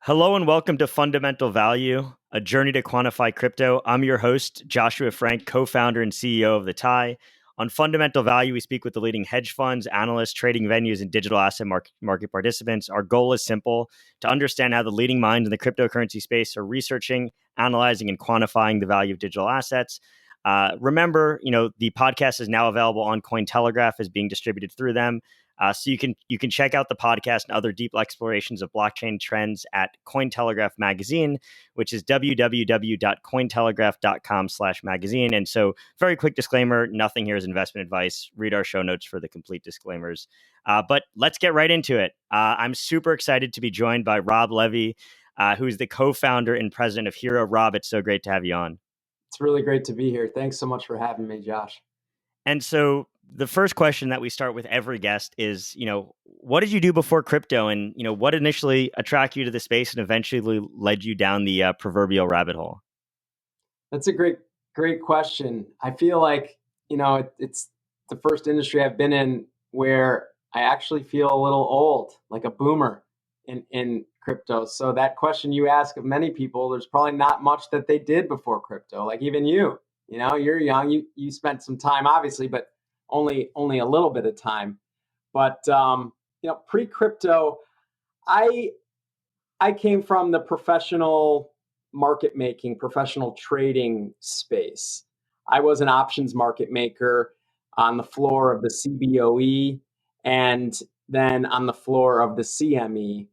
Hello and welcome to Fundamental Value, a journey to quantify crypto. I'm your host, Joshua Frank, co-founder and CEO of The Tie. On Fundamental Value, we speak with the leading hedge funds, analysts, trading venues, and digital asset market participants. Our goal is simple: to understand how the leading minds in the cryptocurrency space are researching, analyzing, and quantifying the value of digital assets. Remember, the podcast is now available on Cointelegraph, is being distributed through them. So you can check out the podcast and other deep explorations of blockchain trends at Cointelegraph Magazine, which is www.cointelegraph.com/magazine. And so, very quick disclaimer: nothing here is investment advice. Read our show notes for the complete disclaimers. But let's get right into it. I'm super excited to be joined by Rob Levy, who is the co-founder and president of Hxro. Rob, it's so great to have you on. It's really great to be here. Thanks so much for having me, Josh. And so the first question that we start with every guest is, what did you do before crypto, and, what initially attracted you to the space and eventually led you down the proverbial rabbit hole? That's a great question. I feel like, it's the first industry I've been in where I actually feel a little old, like a boomer in crypto. So that question you ask of many people, there's probably not much that they did before crypto. Like even you're young, you spent some time obviously, but only a little bit of time. But pre-crypto, I came from the professional market making, professional trading space. I was an options market maker on the floor of the CBOE and then on the floor of the CME.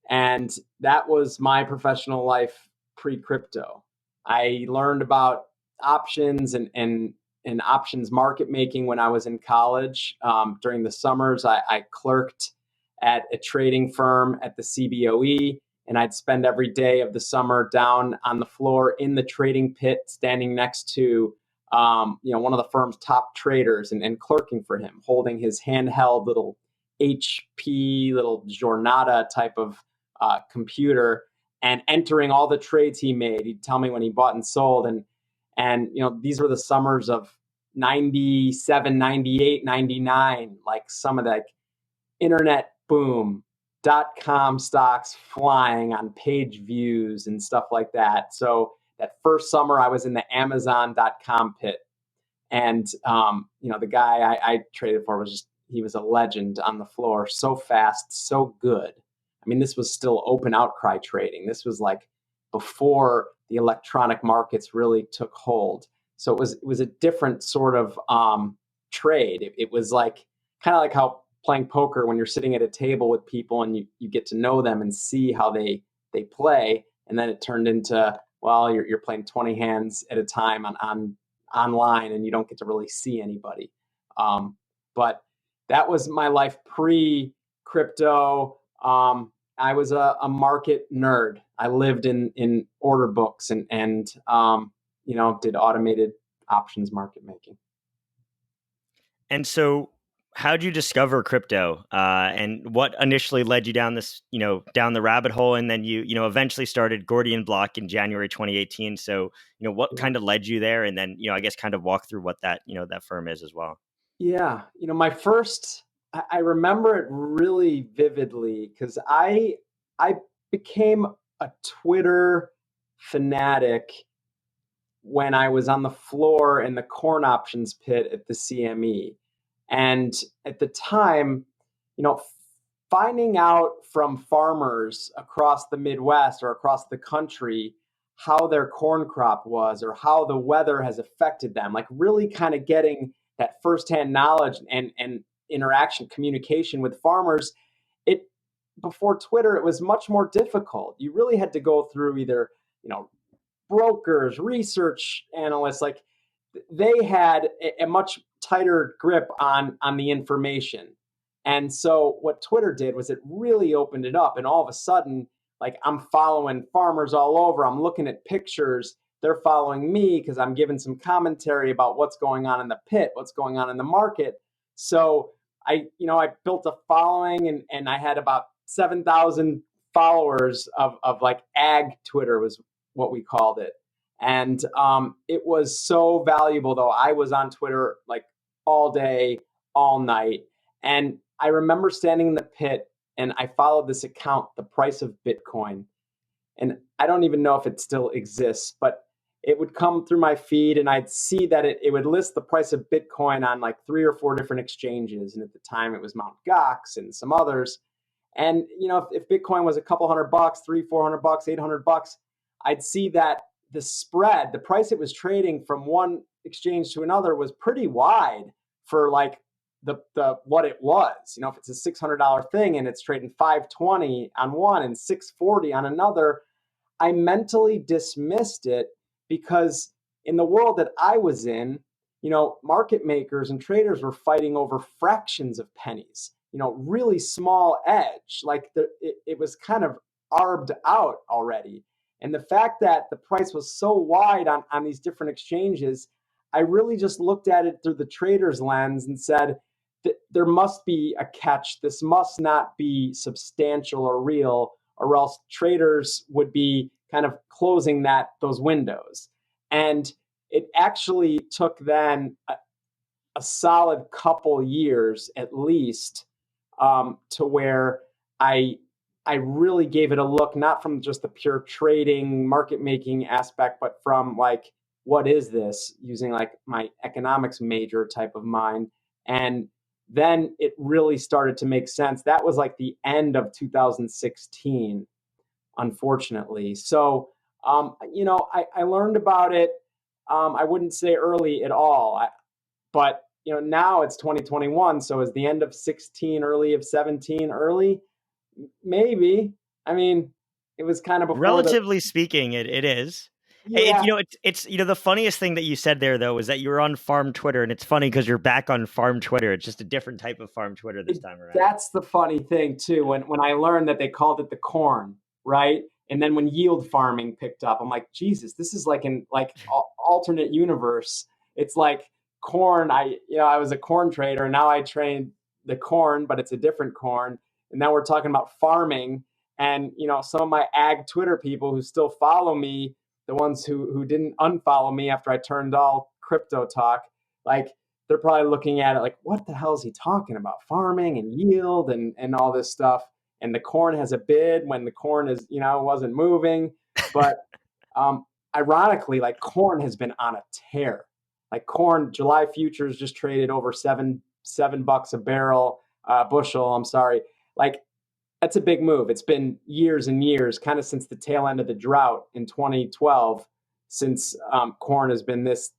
And that was my professional life pre-crypto. I learned about options and options market making when I was in college. During the summers, I clerked at a trading firm at the CBOE, and I'd spend every day of the summer down on the floor in the trading pit, standing next to one of the firm's top traders and clerking for him, holding his handheld little HP, little Jornada type of computer and entering all the trades he made. He'd tell me when he bought and sold. And these were the summers of 97, 98, 99, like some of the internet boom, dotcom stocks flying on page views and stuff like that. So that first summer I was in the Amazon.com pit. And, the guy I traded for he was a legend on the floor. So fast, so good. I mean, this was still open outcry trading. This was like before the electronic markets really took hold. So it was a different sort of trade. It was like kind of like how playing poker, when you're sitting at a table with people and you get to know them and see how they play, and then it turned into, well, you're playing 20 hands at a time on online, and you don't get to really see anybody. But that was my life pre-crypto. I was a market nerd. I lived in order books and did automated options market making. And so how'd you discover crypto, and what initially led you down this, down the rabbit hole? And then you eventually started Gordian Block in January 2018. So, what kind of led you there? And then, I guess kind of walk through what that, that firm is as well. Yeah. I remember it really vividly because I became a Twitter fanatic when I was on the floor in the corn options pit at the CME. And at the time, finding out from farmers across the Midwest or across the country how their corn crop was or how the weather has affected them, like really kind of getting that firsthand knowledge and interaction, communication with farmers. Before Twitter, it was much more difficult. You really had to go through either, brokers, research analysts, like they had a much tighter grip on the information. And so what Twitter did was it really opened it up. And all of a sudden, like I'm following farmers all over. I'm looking at pictures. They're following me because I'm giving some commentary about what's going on in the pit, what's going on in the market. So I built a following and I had about 7,000 followers of like ag Twitter was what we called it. And it was so valuable, though. I was on Twitter like all day, all night. And I remember standing in the pit and I followed this account, The Price of Bitcoin. and I don't even know if it still exists, but it would come through my feed and I'd see that it would list the price of Bitcoin on like 3 or 4 different exchanges. And at the time it was Mt. Gox and some others. And if Bitcoin was a couple $100, 300-400, $800, I'd see that the spread, the price it was trading from one exchange to another was pretty wide for like the what it was. If it's a $600 thing and it's trading 520 on one and 640 on another, I mentally dismissed it because in the world that I was in, market makers and traders were fighting over fractions of pennies, really small edge, like it was kind of arbed out already. And the fact that the price was so wide on these different exchanges, I really just looked at it through the trader's lens and said, there must be a catch. This must not be substantial or real, or else traders would be kind of closing those windows. And it actually took then a solid couple years at least to where I really gave it a look, not from just the pure trading, market making aspect, but from like, what is this, using like my economics major type of mind. And then it really started to make sense. That was like the end of 2016, unfortunately. So, I learned about it. I wouldn't say early at all, but now it's 2021. So is the end of 16 early, of 17 early? Maybe. I mean, it was kind of before. Relatively speaking, it is. Yeah. It's the funniest thing that you said there though is that you were on farm Twitter, and it's funny because you're back on farm Twitter. It's just a different type of farm Twitter this time around. That's the funny thing too. When I learned that they called it the corn, right? And then when yield farming picked up, I'm like, Jesus, this is like an alternate universe. It's like corn. I was a corn trader, and now I trade the corn, but it's a different corn. And now we're talking about farming. And some of my ag Twitter people who still follow me, the ones who didn't unfollow me after I turned all crypto talk, like they're probably looking at it like, what the hell is he talking about? Farming and yield and all this stuff. And the corn has a bid when the corn is, wasn't moving. But ironically, like corn has been on a tear. Like corn, July futures just traded over $7 a bushel. I'm sorry. Like that's a big move. It's been years and years, kind of since the tail end of the drought in 2012, since corn has been this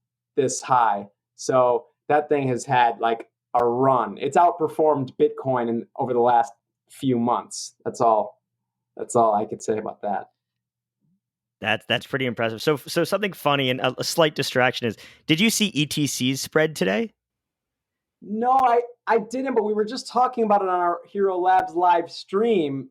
high. So that thing has had like a run. It's outperformed Bitcoin over the last few months. That's all I could say about that. That's pretty impressive. So something funny and a slight distraction is, did you see ETC's spread today? No, I didn't, but we were just talking about it on our Hxro Labs live stream.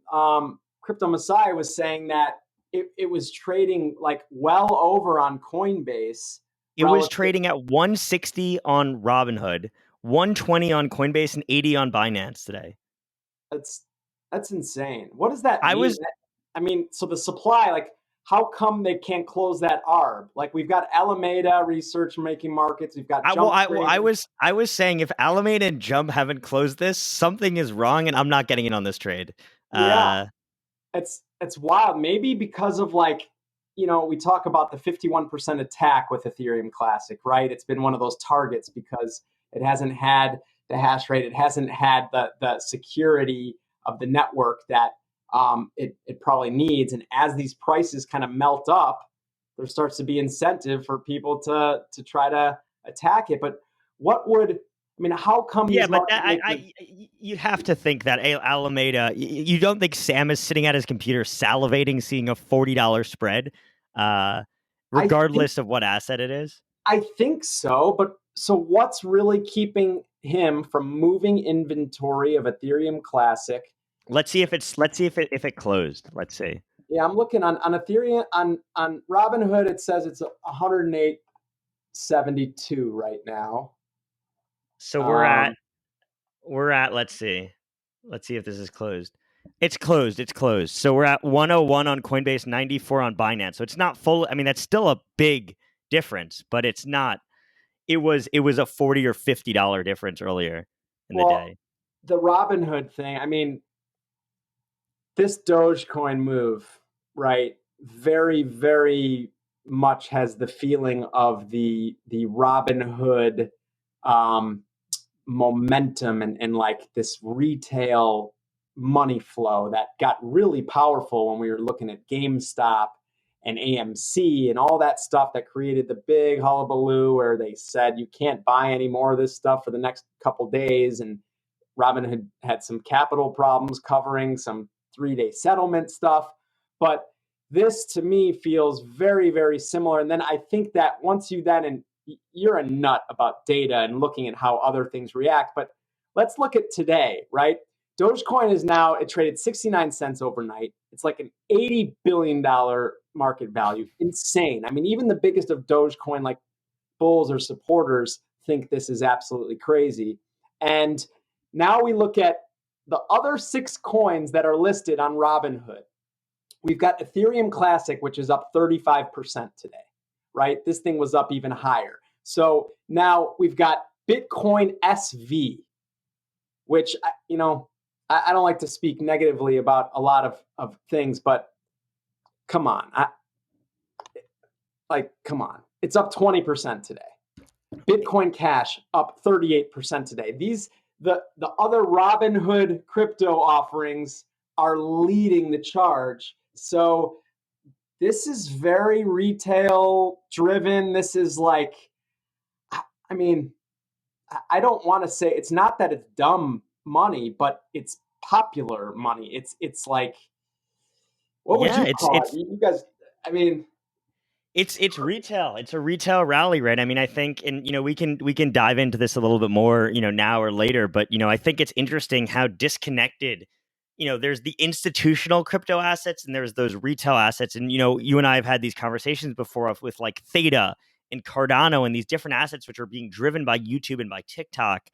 Crypto Messiah was saying that it was trading like well over on Coinbase. It was trading at 160 on Robinhood, 120 on Coinbase, and 80 on Binance today. That's insane. What does that mean? So the supply, like, how come they can't close that ARB? Like, we've got Alameda Research making markets. We've got Jump. I was saying, if Alameda and Jump haven't closed this, something is wrong, and I'm not getting in on this trade. Yeah, it's wild. Maybe because of we talk about the 51% attack with Ethereum Classic, right? It's been one of those targets because it hasn't had the hash rate. It hasn't had the security of the network that it probably needs. And as these prices kind of melt up, there starts to be incentive for people to try to attack it. But how come? Yeah, but you have to think that Alameda. You don't think Sam is sitting at his computer salivating, seeing a $40 spread, regardless of what asset it is? I think so, but so what's really keeping him from moving inventory of Ethereum Classic? Let's see if it closed. Let's see. Yeah, I'm looking on Ethereum on Robinhood. It says it's 108.72 right now. So we're at. Let's see if this is closed. It's closed. So we're at 101 on Coinbase, 94 on Binance. So it's not full. I mean, that's still a big difference, but it's not. It was a $40 or $50 difference earlier in the day. The Robinhood thing. I mean, this Dogecoin move, right? very, very much has the feeling of the Robinhood momentum and like this retail money flow that got really powerful when we were looking at GameStop and AMC and all that stuff that created the big hullabaloo where they said you can't buy any more of this stuff for the next couple days. And Robinhood had some capital problems covering some 3-day settlement stuff. But this to me feels very, very similar. And then I think that once you then, and you're a nut about data and looking at how other things react, but let's look at today, right? Dogecoin is now, it traded 69 cents overnight. It's like an $80 billion market value. Insane. I mean, even the biggest of Dogecoin, like bulls or supporters, think this is absolutely crazy. And now we look at the other 6 coins that are listed on Robinhood. We've got Ethereum Classic, which is up 35% today, right? This thing was up even higher. So now we've got Bitcoin SV, which, you know, I don't like to speak negatively about a lot of things, but come on. Come on. It's up 20% today. Bitcoin Cash up 38% today. The other Robinhood crypto offerings are leading the charge. So this is very retail driven. This is like, I mean, I don't want to say, it's not that it's dumb money, but it's popular money. It's like, what would you call it? You guys, I mean, it's retail. It's a retail rally, right? I mean, I think, and we can dive into this a little bit more, now or later. But I think it's interesting how disconnected. There's the institutional crypto assets and there's those retail assets. And you and I have had these conversations before with like Theta and Cardano and these different assets which are being driven by YouTube and by TikTok.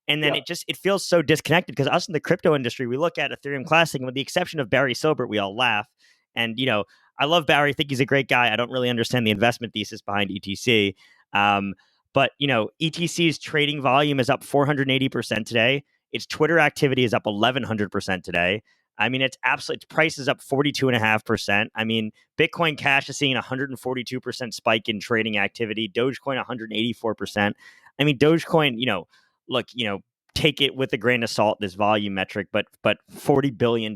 And then it feels so disconnected because us in the crypto industry, we look at Ethereum Classic, and with the exception of Barry Silbert, we all laugh. And I love Barry. I think he's a great guy. I don't really understand the investment thesis behind ETC. But ETC's trading volume is up 480% today. Its Twitter activity is up 1,100% today. I mean, its price is up 42.5%. I mean, Bitcoin Cash is seeing a 142% spike in trading activity. Dogecoin 184%. I mean, Dogecoin, look, take it with a grain of salt, this volume metric, but $40 billion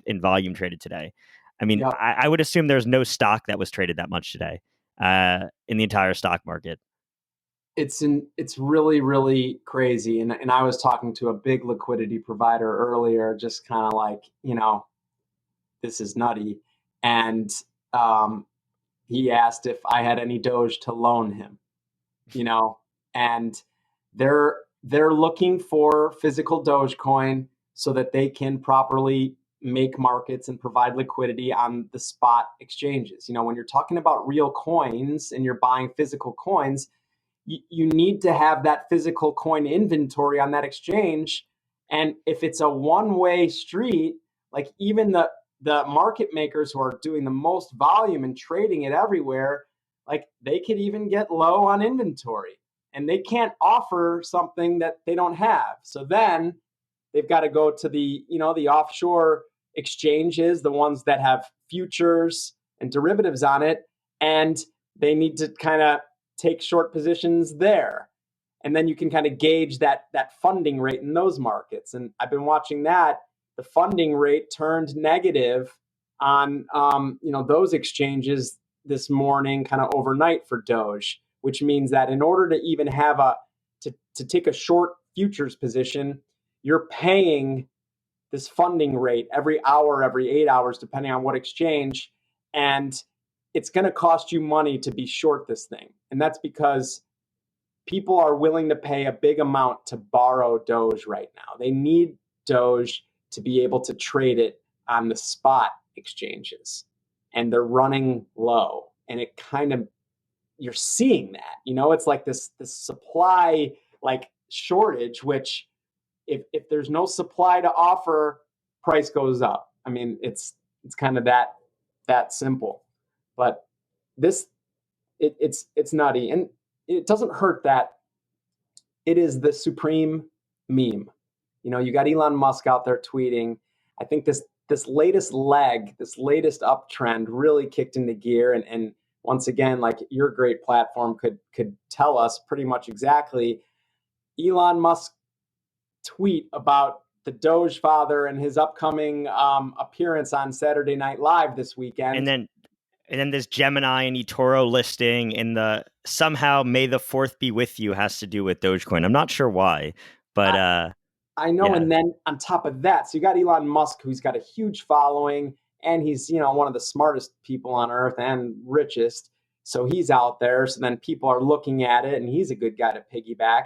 in volume traded today. I mean, I would assume there's no stock that was traded that much today in the entire stock market. It's really, really crazy. And I was talking to a big liquidity provider earlier, just kind of like, this is nutty. And he asked if I had any Doge to loan him, and they're looking for physical Dogecoin so that they can properly make markets and provide liquidity on the spot exchanges. When you're talking about real coins and you're buying physical coins, you need to have that physical coin inventory on that exchange. And if it's a one-way street, like even the market makers who are doing the most volume and trading it everywhere, like they could even get low on inventory and they can't offer something that they don't have. So then they've got to go to the, the offshore exchanges, the ones that have futures and derivatives on it. And they need to kind of take short positions there. And then you can kind of gauge that funding rate in those markets. And I've been watching that. The funding rate turned negative on those exchanges this morning, kind of overnight for Doge, which means that in order to even have to take a short futures position, you're paying this funding rate every hour, every 8 hours, depending on what exchange. And it's going to cost you money to be short this thing. And that's because people are willing to pay a big amount to borrow Doge right now. They need Doge to be able to trade it on the spot exchanges. And they're running low. And it kind of, you're seeing that, it's like this supply like shortage, which if there's no supply to offer, price goes up. I mean, it's kind of that simple. But it's nutty, and it doesn't hurt that it is the supreme meme. You got Elon Musk out there tweeting. I think this latest leg, this latest uptrend really kicked into gear. And once again, like your great platform could tell us pretty much exactly, Elon Musk tweet about the Doge father and his upcoming appearance on Saturday Night Live this weekend. And then this Gemini and eToro listing in the somehow May the 4th be with you has to do with Dogecoin. I'm not sure why, but I know. yeah. And then on top of that, so you got Elon Musk, who's got a huge following, and he's, one of the smartest people on earth and richest. So he's out there. So then people are looking at it, and he's a good guy to piggyback.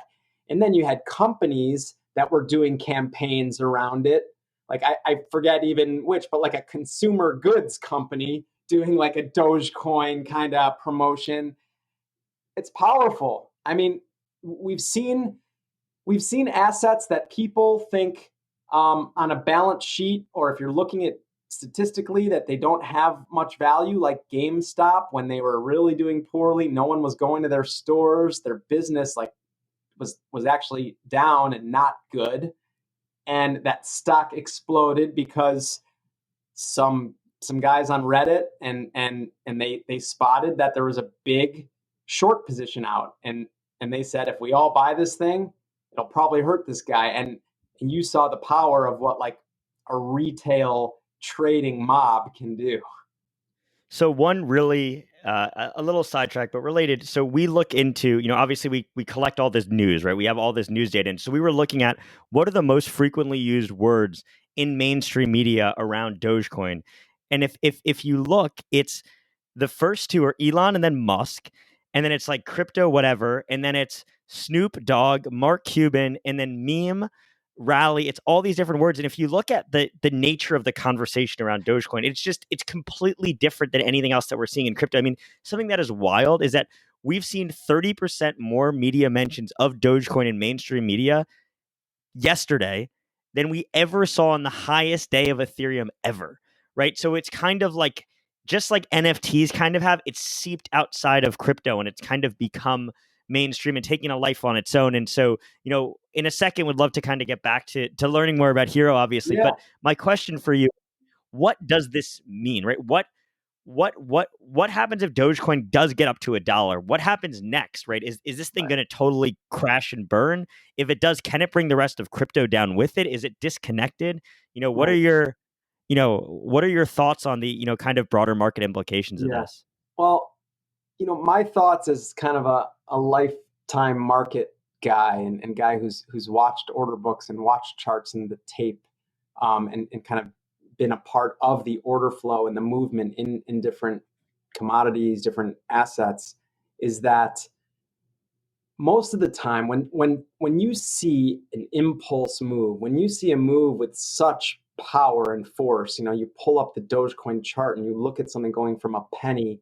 And then you had companies that were doing campaigns around it. Like I forget even which, but like a consumer goods company doing like a Dogecoin kind of promotion. It's powerful. I mean, we've seen assets that people think on a balance sheet, or if you're looking at statistically, that they don't have much value, like GameStop, when they were really doing poorly. No one was going to their stores. Their business was actually down and not good. And that stock exploded because some guys on Reddit and they spotted that there was a big short position out, and they said, if we all buy this thing, it'll probably hurt this guy. And you saw the power of what like a retail trading mob can do. So one really a little sidetrack, but related. So we look into, obviously we collect all this news, right? We have all this news data. And so we were looking at what are the most frequently used words in mainstream media around Dogecoin. And if you look, it's the first two are Elon and then Musk, and then it's like crypto whatever, and then it's Snoop Dogg, Mark Cuban, and then meme rally. It's all these different words. And if you look at the nature of the conversation around Dogecoin, it's completely different than anything else that we're seeing in crypto. I mean, something that is wild is that we've seen 30% more media mentions of Dogecoin in mainstream media yesterday than we ever saw on the highest day of Ethereum ever. Right. So it's kind of like, just like NFTs kind of have, it's seeped outside of crypto and it's kind of become mainstream and taking a life on its own. And so, in a second, would love to kind of get back to learning more about Hxro, obviously. Yeah. But my question for you, what does this mean, right? What happens if Dogecoin does get up to $1? What happens next, right? Is this thing going to totally crash and burn? If it does, can it bring the rest of crypto down with it? Is it disconnected? What are your thoughts on the, kind of broader market implications of this? Well, my thoughts as kind of a lifetime market guy and guy who's watched order books and watched charts and the tape, and kind of been a part of the order flow and the movement in different commodities, different assets, is that most of the time when you see an impulse move, when you see a move with such power and force, you pull up the Dogecoin chart and you look at something going from a penny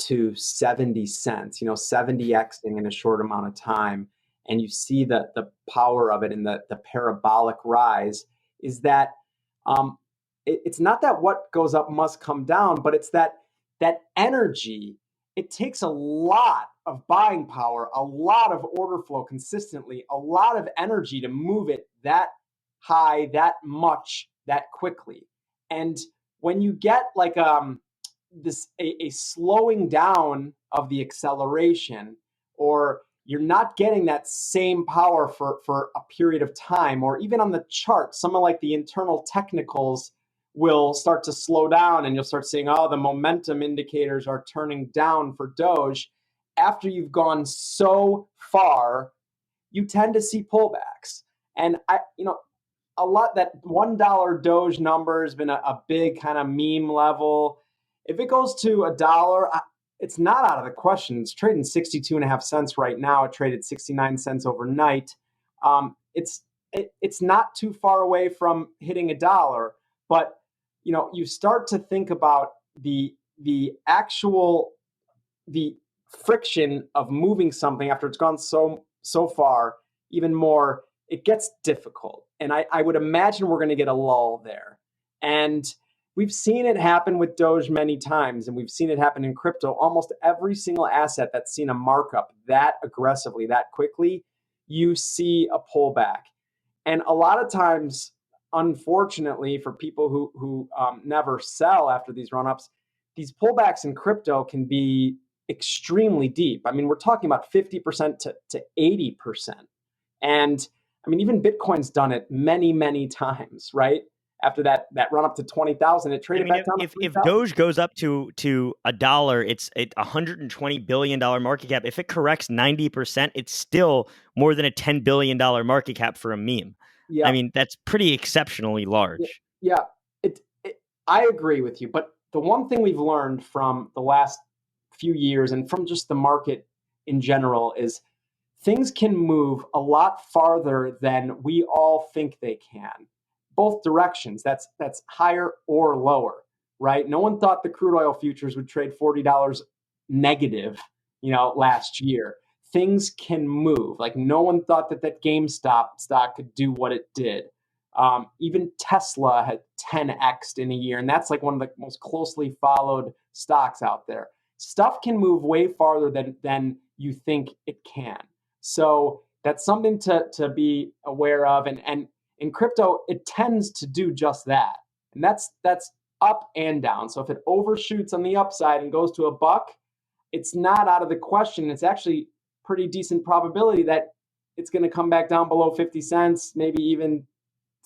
to 70 cents, 70xing in a short amount of time, and you see the power of it and the parabolic rise, is that it's not that what goes up must come down, but it's that energy. It takes a lot of buying power, a lot of order flow consistently, a lot of energy to move it that high, that much, that quickly. And when you get like a slowing down of the acceleration, or you're not getting that same power for a period of time, or even on the chart, some of like the internal technicals will start to slow down and you'll start seeing, the momentum indicators are turning down for Doge. After you've gone so far, you tend to see pullbacks. And a lot, that $1 Doge number has been a big kind of meme level. If it goes to $1, it's not out of the question. It's trading 62.5 cents right now. It traded 69 cents overnight. It's not too far away from hitting $1, but you start to think about the friction of moving something after it's gone so far. Even more, it gets difficult, and I would imagine we're going to get a lull there. And we've seen it happen with Doge many times, and we've seen it happen in crypto. Almost every single asset that's seen a markup that aggressively, that quickly, you see a pullback. And a lot of times, unfortunately for people who never sell after these run-ups, these pullbacks in crypto can be extremely deep. I mean, we're talking about 50% to 80%. And I mean, even Bitcoin's done it many, many times, right? After that run up to 20,000, it traded back down to if 3,000. Doge goes up to $1, it's a $120 billion market cap. If it corrects 90%, it's still more than a $10 billion market cap for a meme. Yeah. I mean, that's pretty exceptionally large. Yeah. I agree with you. But the one thing we've learned from the last few years and from just the market in general is things can move a lot farther than we all think they can. Both directions. That's higher or lower, right? No one thought the crude oil futures would trade $40 negative, last year. Things can move. Like no one thought that GameStop stock could do what it did. Even Tesla had 10x'd in a year, and that's like one of the most closely followed stocks out there. Stuff can move way farther than you think it can. So that's something to be aware of. And in crypto, it tends to do just that. And that's up and down. So if it overshoots on the upside and goes to $1, it's not out of the question. It's actually pretty decent probability that it's going to come back down below 50 cents, maybe even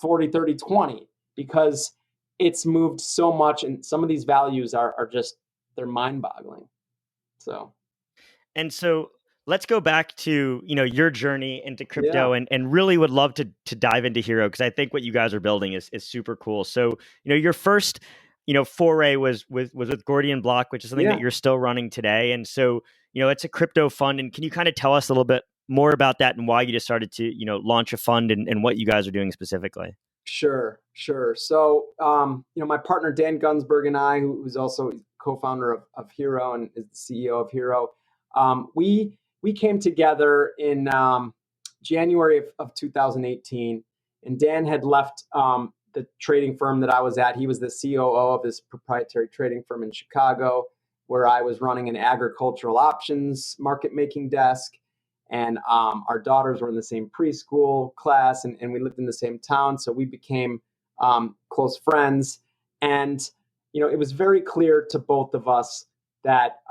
40, 30, 20, because it's moved so much. And some of these values are just, they're mind boggling. And so let's go back to, your journey into crypto, Yeah. and really would love to dive into Hxro, because I think what you guys are building is super cool. So, your first, foray was with Gordian Block, which is something that you're still running today. And so, it's a crypto fund. And can you kind of tell us a little bit more about that and why you decided to, launch a fund and what you guys are doing specifically? Sure. So, my partner, Dan Gunsberg, and I, who's also co-founder of Hxro and is the CEO of Hxro, we came together in January of 2018, and Dan had left the trading firm that I was at. He was the COO of this proprietary trading firm in Chicago, where I was running an agricultural options market making desk. And our daughters were in the same preschool class, and we lived in the same town. So we became close friends. And, it was very clear to both of us that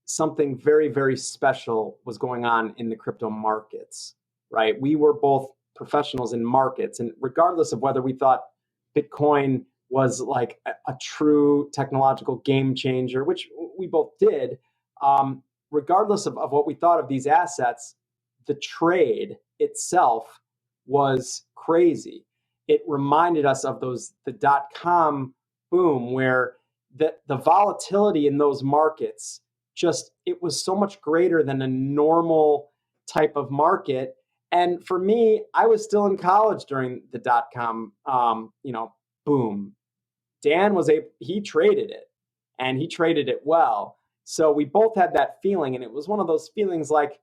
something very, very special was going on in the crypto markets, right? We were both professionals in markets. And regardless of whether we thought Bitcoin was like a true technological game changer, which we both did, regardless of what we thought of these assets, the trade itself was crazy. It reminded us of the dotcom boom, where the volatility in those markets, it was so much greater than a normal type of market. And for me, I was still in college during the dotcom boom. Dan he traded it, and he traded it well. So we both had that feeling, and it was one of those feelings like,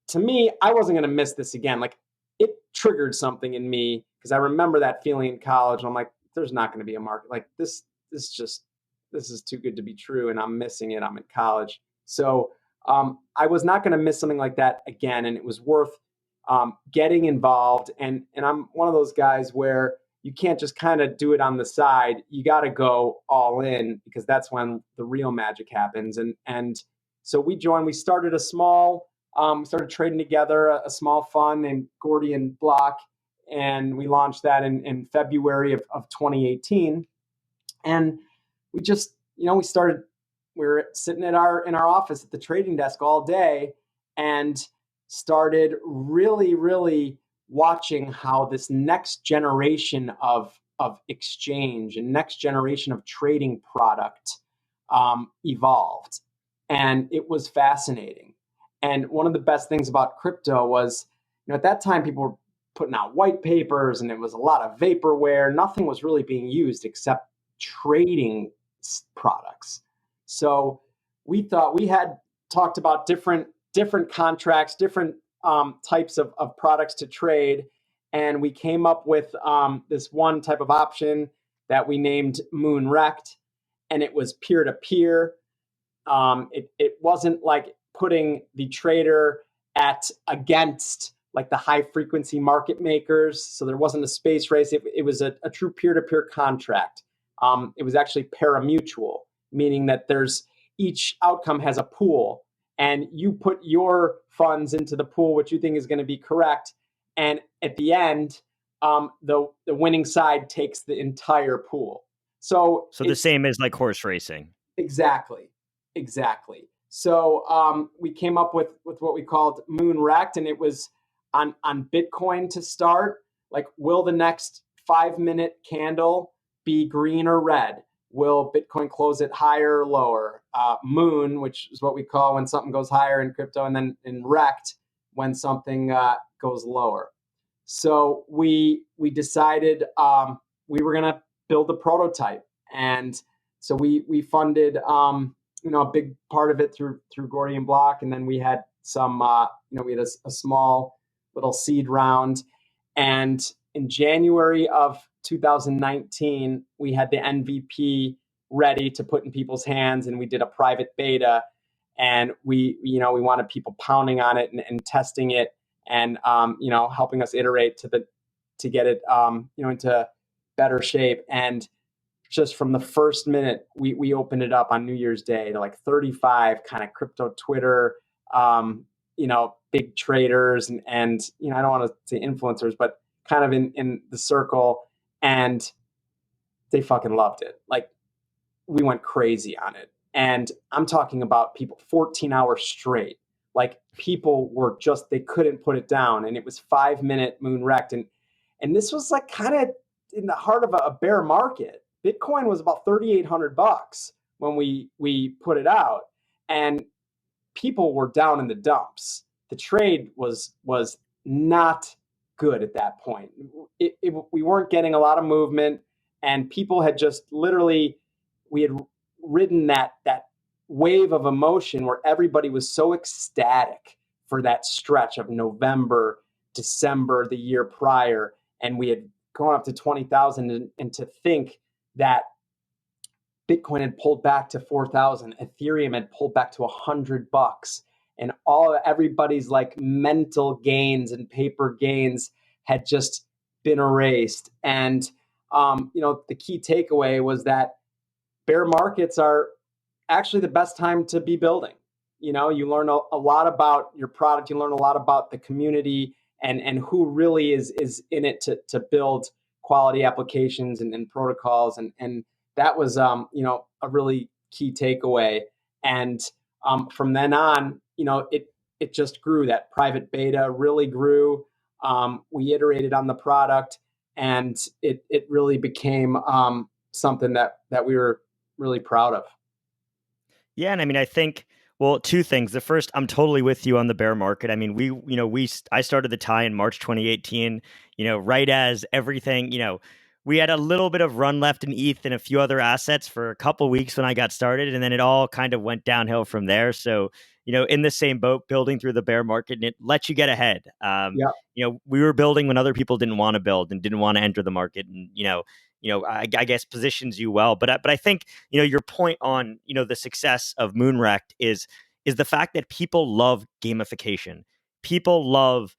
to me, I wasn't going to miss this again. Like, it triggered something in me, because I remember that feeling in college, and I'm like, there's not going to be a market like this. This is too good to be true, and I'm missing it. I'm in college. So I was not going to miss something like that again, and it was worth getting involved. And I'm one of those guys where you can't just kind of do it on the side. You got to go all in, because that's when the real magic happens. And so we joined. We started started trading together a small fund named Gordian Block, and we launched that in February of 2018. And we just, we were sitting in our office at the trading desk all day, and started really, really watching how this next generation of exchange and next generation of trading product evolved. And it was fascinating. And one of the best things about crypto was, at that time, people were putting out white papers, and it was a lot of vaporware. Nothing was really being used except trading products. So we thought, we had talked about different contracts, different types of products to trade. And we came up with this one type of option that we named Moonrect, and it was peer-to-peer. It wasn't like putting the trader against like the high frequency market makers. So there wasn't a space race. It was a true peer-to-peer contract. It was actually parimutuel, meaning that each outcome has a pool, and you put your funds into the pool, which you think is going to be correct. And at the end, the winning side takes the entire pool. So the same as like horse racing. Exactly. So we came up with what we called Moon Rect, and it was on Bitcoin to start. Like, will the next 5-minute candle be green or red? Will Bitcoin close it higher or lower? Moon, which is what we call when something goes higher in crypto, and then in Rect when something goes lower. So we decided we were going to build a prototype, and so we funded a big part of it through Gordian Block, and then we had some we had a small little seed round, and in January of 2019 we had the MVP ready to put in people's hands, and we did a private beta, and we wanted people pounding on it and testing it, and helping us iterate to get it into better shape. And just from the first minute, we opened it up on New Year's Day to like 35 kind of crypto Twitter, big traders and I don't want to say influencers, but kind of in the circle, and they fucking loved it. Like, we went crazy on it, and I'm talking about people 14 hours straight. Like, people were they couldn't put it down, and it was 5-minute Moon Rect, and this was like kind of in the heart of a bear market. Bitcoin was about $3,800 when we put it out, and people were down in the dumps. The trade was not good at that point. We weren't getting a lot of movement, and people had just literally, we had ridden that wave of emotion where everybody was so ecstatic for that stretch of November, December, the year prior, and we had gone up to 20,000, and to think that Bitcoin had pulled back to 4,000, Ethereum had pulled back to $100, and everybody's like mental gains and paper gains had just been erased. And the key takeaway was that bear markets are actually the best time to be building. You learn a lot about your product, you learn a lot about the community, and who really is in it to build quality applications and protocols, and that was a really key takeaway. And from then on, it just grew. That private beta really grew. We iterated on the product, and it really became something that we were really proud of. Yeah, and I mean, I think, well, two things. The first, I'm totally with you on the bear market. I mean, I started the tie in March 2018. Right as everything, we had a little bit of run left in ETH and a few other assets for a couple weeks when I got started, and then it all kind of went downhill from there. So, in the same boat, building through the bear market, and it lets you get ahead. We were building when other people didn't want to build and didn't want to enter the market, and I guess positions you well. But I think your point on the success of Moonrect is the fact that people love gamification. People love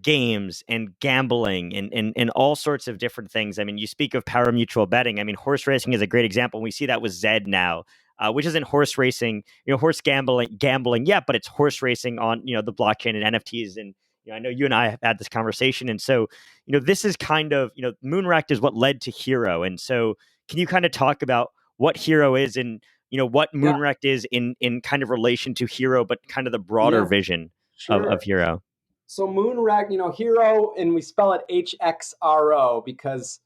games and gambling and all sorts of different things. I mean, you speak of parimutuel betting. I mean, horse racing is a great example. We see that with Zed now, which isn't horse racing, horse gambling yet, but it's horse racing on the blockchain and NFTs. And I know you and I have had this conversation, and so this is kind of Moonrect is what led to Hxro. And so, can you kind of talk about what Hxro is and what Moonrect is in kind of relation to Hxro, but kind of the broader vision of Hxro? So Moonrect, Hxro, and we spell it Hxro because,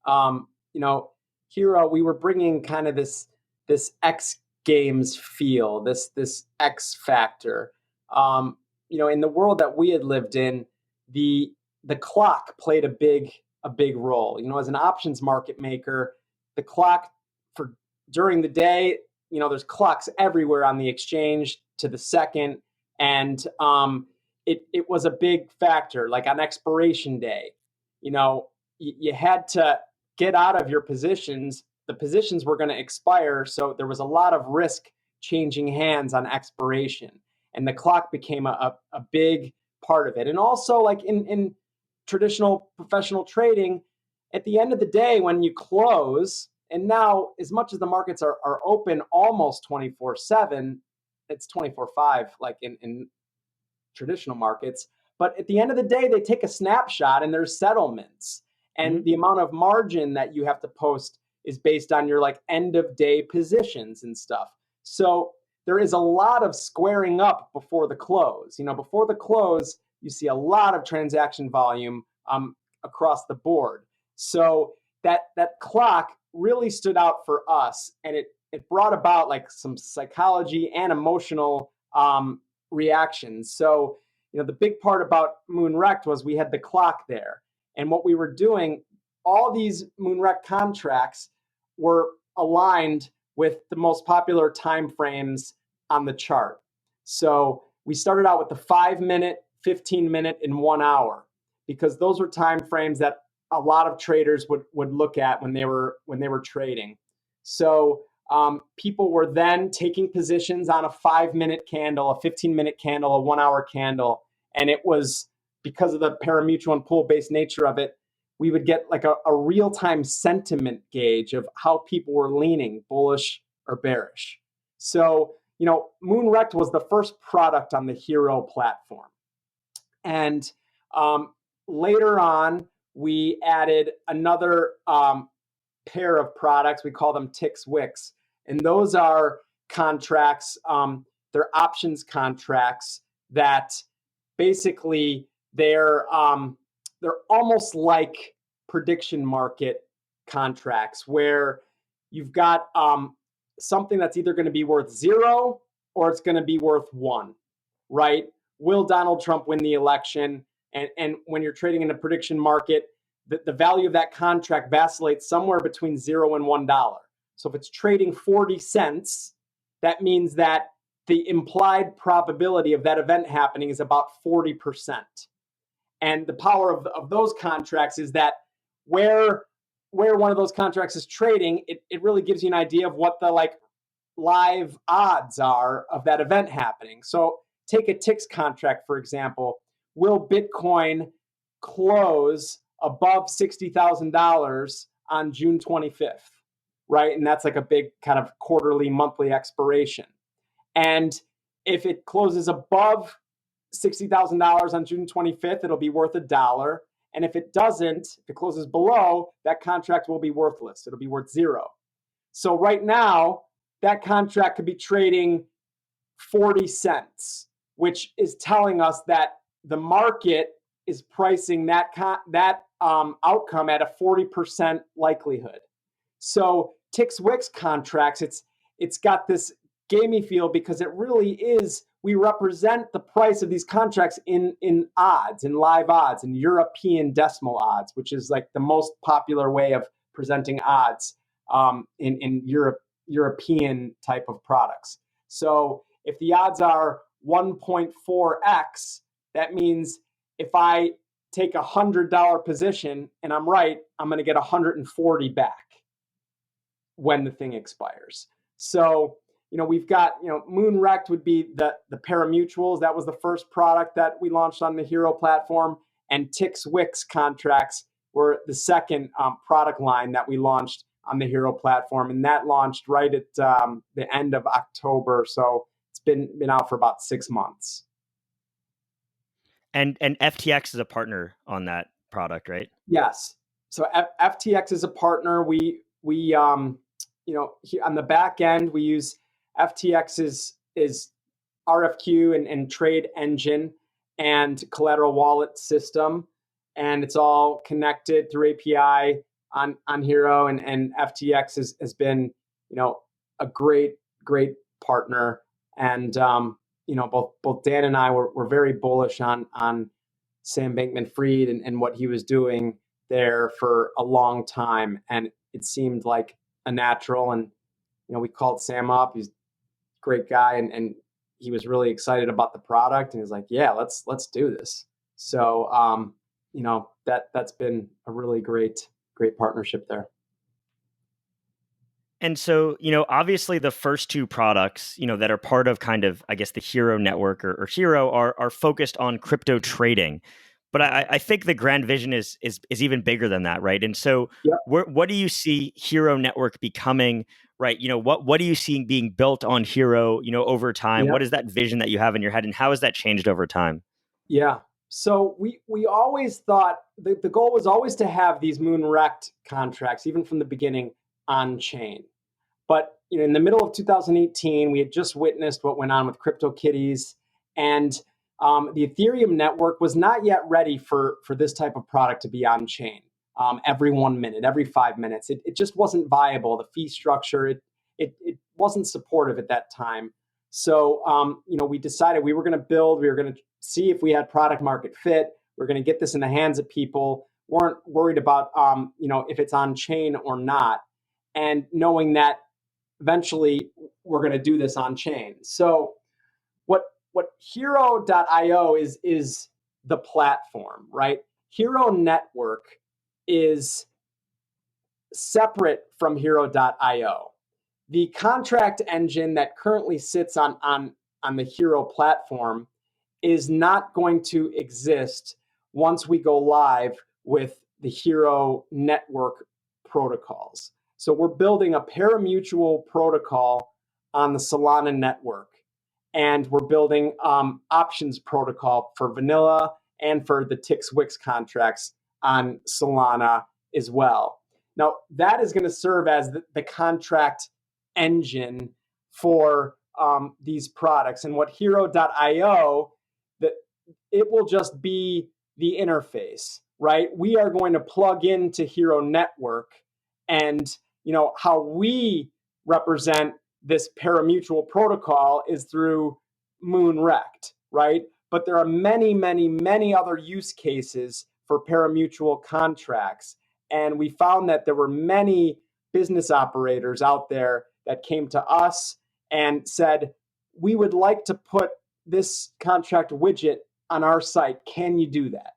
Hxro, we were bringing kind of this X Games feel, this X factor. In the world that we had lived in, the clock played a big role. As an options market maker, the clock during the day, there's clocks everywhere on the exchange to the second, and it was a big factor. Like on expiration day, you had to get out of your positions. The positions were going to expire, so there was a lot of risk changing hands on expiration. And the clock became a big part of it. And also, like in traditional professional trading, at the end of the day, when you close, and now as much as the markets are open almost 24/7, it's 24/5 like in traditional markets. But at the end of the day, they take a snapshot and there's settlements. And the amount of margin that you have to post is based on your like end of day positions and stuff. So there is a lot of squaring up before the close. Before the close, you see a lot of transaction volume across the board. So that clock really stood out for us, and it brought about like some psychology and emotional reactions. So the big part about Moonrect was we had the clock there, and what we were doing, all these Moonrect contracts were aligned with the most popular time frames on the chart. So we started out with the 5-minute, 15-minute, and 1 hour, because those were time frames that a lot of traders would look at when they were trading. So people were then taking positions on a 5-minute candle, a 15-minute candle, a 1 hour candle. And it was because of the parimutuel and pool-based nature of it, we would get like a real-time sentiment gauge of how people were leaning, bullish or bearish. So, Moonrect was the first product on the Hxro platform. And later on, we added another pair of products. We call them Hxro. And those are contracts, they're options contracts that basically they're almost like prediction market contracts, where you've got something that's either going to be worth 0 or it's going to be worth 1, right? Will Donald Trump win the election? And when you're trading in a prediction market, the value of that contract vacillates somewhere between 0 and $1. So if it's trading 40 cents, that means that the implied probability of that event happening is about 40%. And the power of those contracts is that where one of those contracts is trading, it really gives you an idea of what the like live odds are of that event happening. So take a TIX contract, for example. Will Bitcoin close above $60,000 on June 25th, right? And that's like a big kind of quarterly, monthly expiration. And if it closes above $60,000 on June 25th, it'll be worth $1. And if it doesn't, if it closes below, that contract will be worthless. It'll be worth 0. So right now, that contract could be trading 40 cents, which is telling us that the market is pricing that outcome at a 40% likelihood. So Hxro contracts, it's got this gamey feel because it really is, we represent the price of these contracts in odds, in live odds, in European decimal odds, which is like the most popular way of presenting odds in European type of products. So if the odds are 1.4x, that means if I take $100 position and I'm right, I'm going to get 140 back when the thing expires. So, we've got, Moonrect would be the parimutuels. That was the first product that we launched on the Hxro platform. And Hxro contracts were the second product line that we launched on the Hxro platform. And that launched right at the end of October. So it's been out for about 6 months. And FTX is a partner on that product, right? Yes. So FTX is a partner. We on the back end, we use FTX's RFQ and trade engine and collateral wallet system, and it's all connected through API on Hxro, and FTX has been a great partner, and both Dan and I were very bullish on Sam Bankman-Fried and what he was doing there for a long time, and it seemed like a natural. And we called Sam up. He's a great guy, and he was really excited about the product, and he's like, yeah, let's do this. So that's been a really great partnership there. And so, obviously the first two products, that are part of kind of, I guess, the Hxro network or Hxro are focused on crypto trading. But I think the grand vision is even bigger than that, right? And so, Yep. what do you see Hxro network becoming, right? What are you seeing being built on Hxro, over time? Yep. What is that vision that you have in your head, and how has that changed over time? Yeah. So we always thought the goal was always to have these moon rect contracts, even from the beginning, on chain. But in the middle of 2018, we had just witnessed what went on with CryptoKitties, and the Ethereum network was not yet ready for this type of product to be on chain. Every 1 minute, every 5 minutes, it just wasn't viable. The fee structure, it wasn't supportive at that time. So we decided we were going to build. We were going to see if we had product market fit. We're going to get this in the hands of people. Weren't worried about if it's on chain or not, and knowing that eventually we're going to do this on chain. So what Hxro.io is the platform, right? Hxro network is separate from Hxro.io. The contract engine that currently sits on the Hxro platform is not going to exist once we go live with the Hxro network protocols. So we're building a parimutuel protocol on the Solana network, and we're building options protocol for vanilla and for the TIX Wix contracts on Solana as well. Now that is going to serve as the contract engine for these products, and what Hxro.io, that it will just be the interface, right? We are going to plug into Hxro network, and how we represent this parimutuel protocol is through moonrect, right? But there are many, many, many other use cases for parimutuel contracts, and we found that there were many business operators out there that came to us and said, we would like to put this contract widget on our site. Can you do that?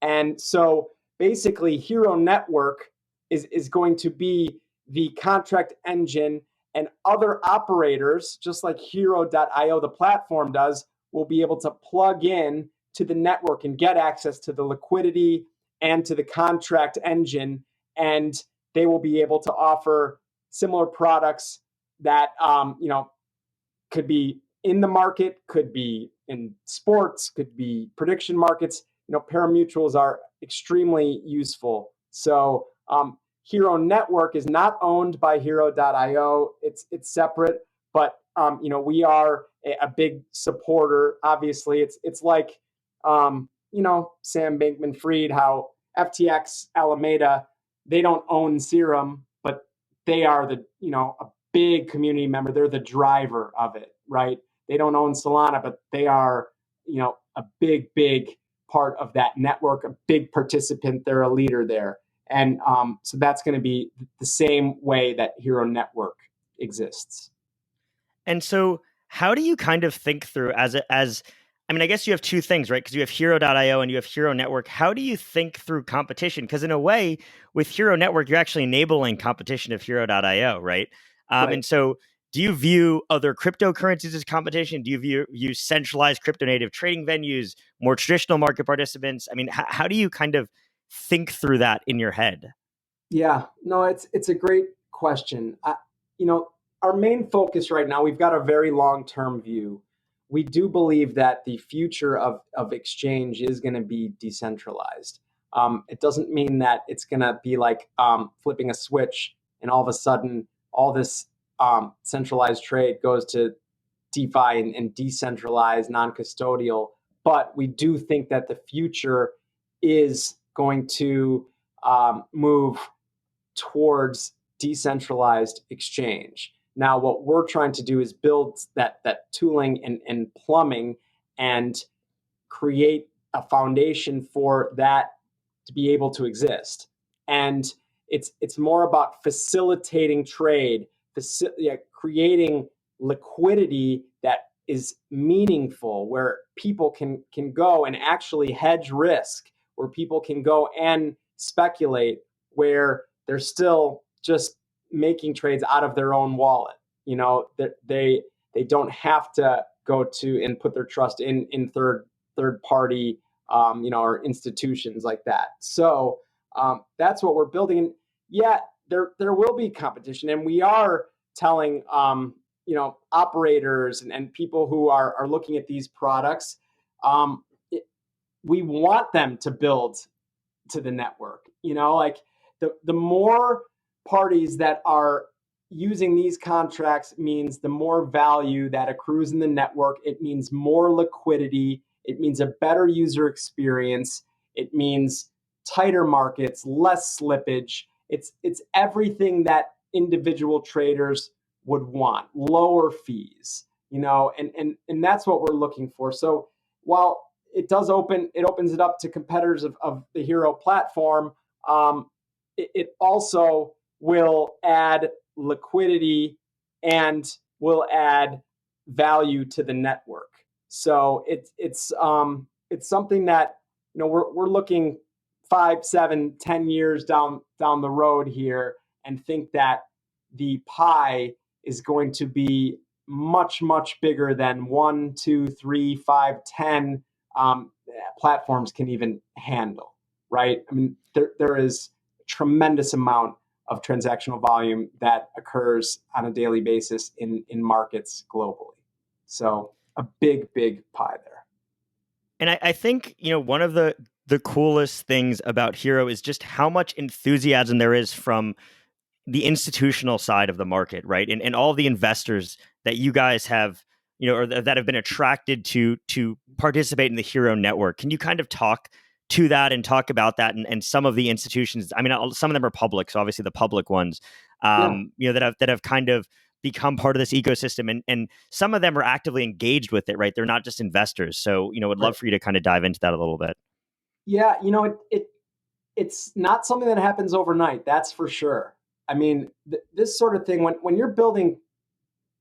And so basically, Hxro Network is going to be the contract engine, and other operators, just like Hxro.io, the platform does, will be able to plug in to the network and get access to the liquidity and to the contract engine. And they will be able to offer similar products that could be in the market, could be in sports, could be prediction markets. Parimutuels are extremely useful. So Hxro Network is not owned by Hxro.io. It's separate, but we are a big supporter. Obviously, it's like Sam Bankman-Fried, how FTX Alameda, they don't own Serum, but they are a big community member. They're the driver of it, right? They don't own Solana, but they are, a big part of that network, a big participant. They're a leader there. And so that's going to be the same way that Hxro Network exists. And so, how do you kind of think through I mean, I guess you have two things, right? Because you have Hxro.io and you have Hxro Network. How do you think through competition? Because in a way, with Hxro Network, you're actually enabling competition of Hxro.io, right? Right. And so, do you view other cryptocurrencies as competition? Do you view centralized crypto native trading venues, more traditional market participants? I mean, how do you kind of think through that in your head? Yeah, no, it's a great question. Our main focus right now, we've got a very long-term view. We do believe that the future of exchange is going to be decentralized. It doesn't mean that it's going to be like flipping a switch and all of a sudden all this centralized trade goes to DeFi and decentralized, non-custodial. But we do think that the future is going to move towards decentralized exchange. Now, what we're trying to do is build that tooling and plumbing and create a foundation for that to be able to exist. And it's more about facilitating trade, creating liquidity that is meaningful, where people can go and actually hedge risk, where people can go and speculate, where there's still just making trades out of their own wallet. You know, they don't have to go to and put their trust in third party, or institutions like that. So that's what we're building. And yeah, there will be competition, and we are telling operators and people who are looking at these products, we want them to build to the network. Like the more parties that are using these contracts means the more value that accrues in the network. It means more liquidity. It means a better user experience. It means tighter markets, less slippage. It's everything that individual traders would want, lower fees, and that's what we're looking for. So while it opens it up to competitors of the Hxro platform, it also will add liquidity and will add value to the network. So it's something that we're looking 5, 7, 10 years down the road here, and think that the pie is going to be much, much bigger than 1, 2, 3, 5, 10 platforms can even handle, right? I mean, there is a tremendous amount of transactional volume that occurs on a daily basis in markets globally. So a big, big pie there. And I think, one of the coolest things about Hxro is just how much enthusiasm there is from the institutional side of the market, right? And all the investors that you guys have, or that have been attracted to participate in the Hxro network. Can you kind of talk to that and talk about that and some of the institutions? I mean, some of them are public, so obviously the public ones, that have kind of become part of this ecosystem, and some of them are actively engaged with it, right? They're not just investors. So, would love for you to kind of dive into that a little bit. Yeah, it's not something that happens overnight, that's for sure. I mean, this sort of thing, when you're building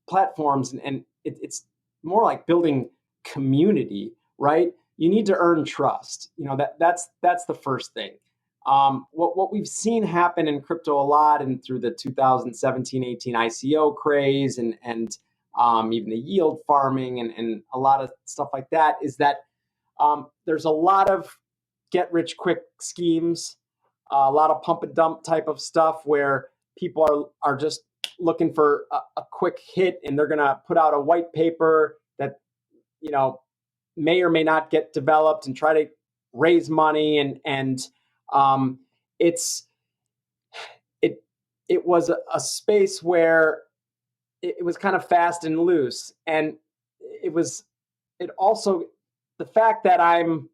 platforms, and it's more like building community, right? You need to earn trust. That's the first thing. What we've seen happen in crypto a lot, and through the 2017-18 ICO craze, and even the yield farming and a lot of stuff like that, is that there's a lot of get rich quick schemes, a lot of pump and dump type of stuff where people are just looking for a quick hit, and they're going to put out a white paper that may or may not get developed and try to raise money, and it was a space where it was kind of fast and loose, and it also, the fact that I'm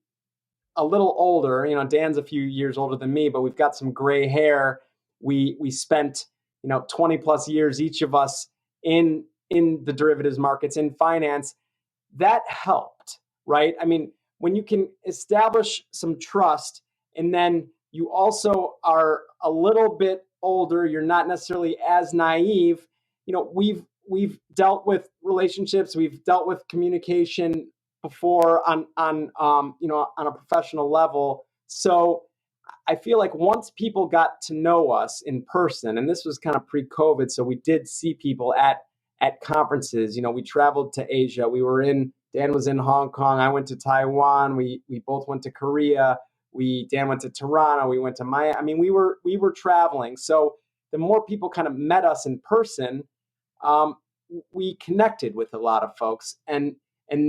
a little older, Dan's a few years older than me, but we've got some gray hair. We spent 20 plus years, each of us, in the derivatives markets, in finance. That helped, right? I mean, when you can establish some trust, and then you also are a little bit older, you're not necessarily as naive. We've dealt with relationships, we've dealt with communication before on a professional level. So I feel like once people got to know us in person, and this was kind of pre-COVID, so we did see people at conferences. We traveled to Asia. Dan was in Hong Kong. I went to Taiwan. We both went to Korea. Dan went to Toronto. We went to Miami. I mean, we were traveling. So the more people kind of met us in person, we connected with a lot of folks, and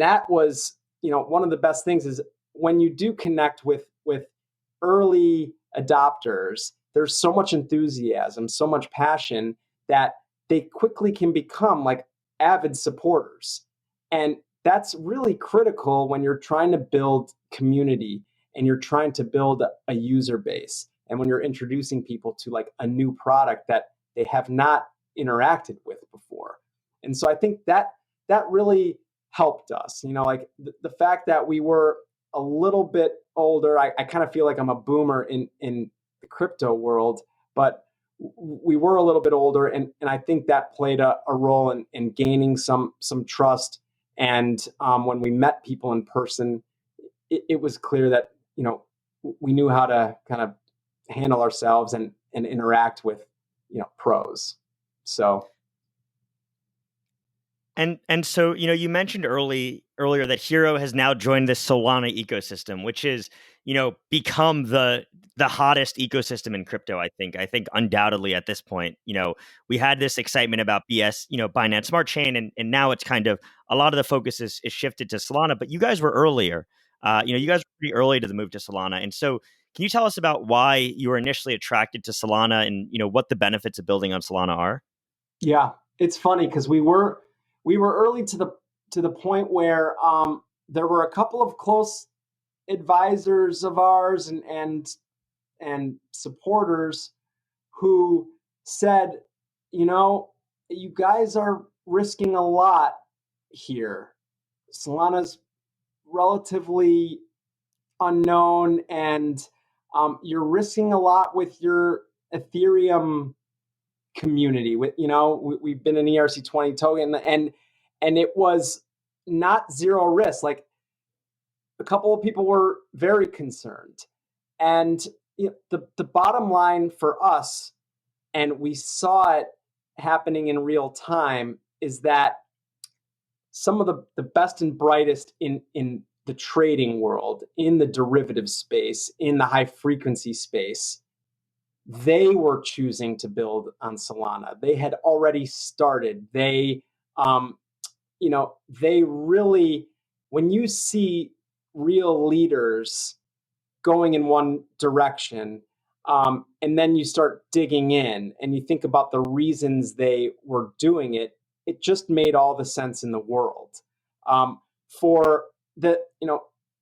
that was one of the best things is when you do connect with early adopters. There's so much enthusiasm, so much passion, that they quickly can become like avid supporters. And that's really critical when you're trying to build community and you're trying to build a user base, and when you're introducing people to like a new product that they have not interacted with before. And so I think that really helped us. Like the fact that we were a little bit older, I kind of feel like I'm a boomer in the crypto world, but we were a little bit older, and I think that played a role in gaining some trust. And when we met people in person, it was clear that we knew how to kind of handle ourselves and interact with pros. So. And so, you mentioned earlier that Hxro has now joined the Solana ecosystem, which is, become the hottest ecosystem in crypto, I think. I think undoubtedly at this point, we had this excitement about Binance Smart Chain, and now it's kind of a lot of the focus is shifted to Solana, but you guys were earlier. You guys were pretty early to the move to Solana. And so can you tell us about why you were initially attracted to Solana and, what the benefits of building on Solana are? Yeah, it's funny because we were early to the point where there were a couple of close advisors of ours and supporters who said, you guys are risking a lot here. Solana's relatively unknown, and you're risking a lot with your Ethereum community. We've been an ERC20 token, and it was not zero risk. Like, a couple of people were very concerned, and the bottom line for us, and we saw it happening in real time, is that some of the best and brightest in the trading world, in the derivative space, in the high frequency space, they were choosing to build on Solana. They had already started. They really, when you see real leaders going in one direction, and then you start digging in and you think about the reasons they were doing it, it just made all the sense in the world. For the,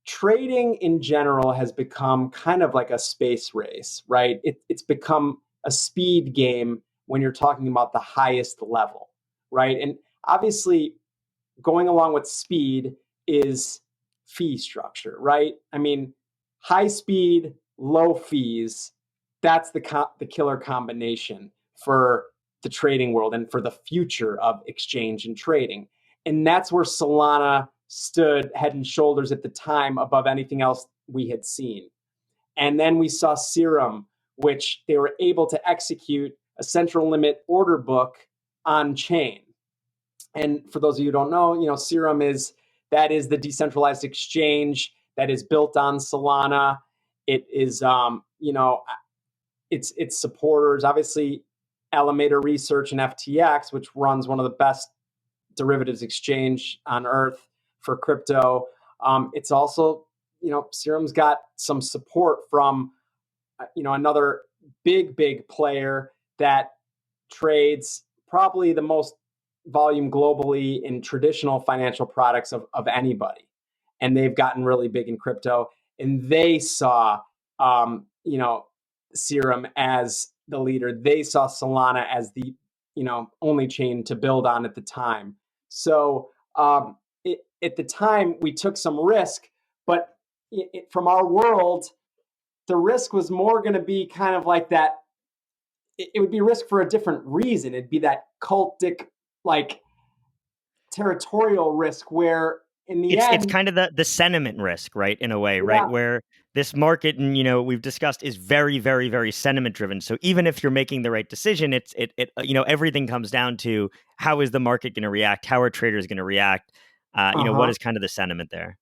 trading in general has become kind of like a space race, right? It's become a speed game when you're talking about the highest level, right? And obviously, going along with speed is fee structure, right? I mean, high speed, low fees, that's the killer combination for the trading world and for the future of exchange and trading. And that's where Solana stood head and shoulders at the time above anything else we had seen. And then we saw Serum, which they were able to execute a central limit order book on chain. And for those of you who don't know, Serum is the decentralized exchange that is built on Solana. It is, its supporters, obviously, Alameda Research and FTX, which runs one of the best derivatives exchange on earth for crypto. It's also, Serum's got some support from, another big player that trades probably the most volume globally in traditional financial products of anybody. And they've gotten really big in crypto. And they saw, Serum as the leader. They saw Solana as the, only chain to build on at the time. So at the time, we took some risk, but from our world, the risk was more going to be kind of like that. It would be risk for a different reason. It'd be that cultic, like, territorial risk where in the end it's kind of the sentiment risk, right? In a way, right? Yeah. Where this market, and we've discussed, is very, very, very sentiment driven. So even if you're making the right decision, it everything comes down to how is the market going to react? How are traders going to react? What is kind of the sentiment there?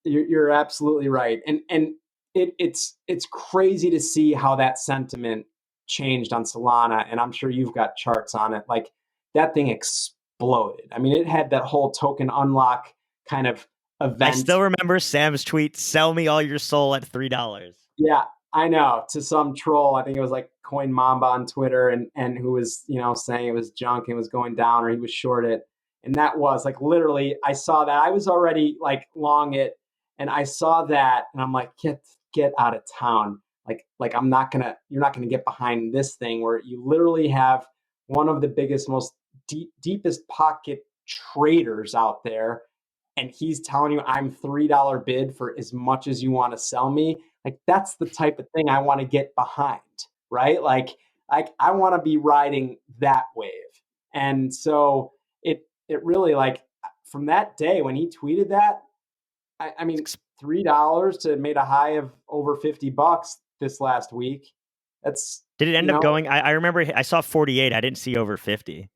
You're absolutely right, and it's crazy to see how that sentiment changed on Solana, and I'm sure you've got charts on it. Like, that thing exploded. I mean, it had that whole token unlock kind of event. I still remember Sam's tweet, "Sell me all your soul at $3." Yeah, I know. To some troll, I think it was like Coin Mamba on Twitter, and who was saying it was junk and it was going down, or he was short it, and that was like, literally, I saw that. I was already like long it, and I saw that, and I'm like, get out of town. Like you're not gonna get behind this thing where you literally have one of the biggest, most deepest pocket traders out there, and he's telling you, I'm $3 bid for as much as you want to sell me. Like, that's the type of thing I want to get behind, right? Like I want to be riding that wave. And so it really, like, from that day when he tweeted that, I mean, $3 to made a high of over $50 this last week. Did it you end up know, going? I remember I saw 48. I didn't see over 50.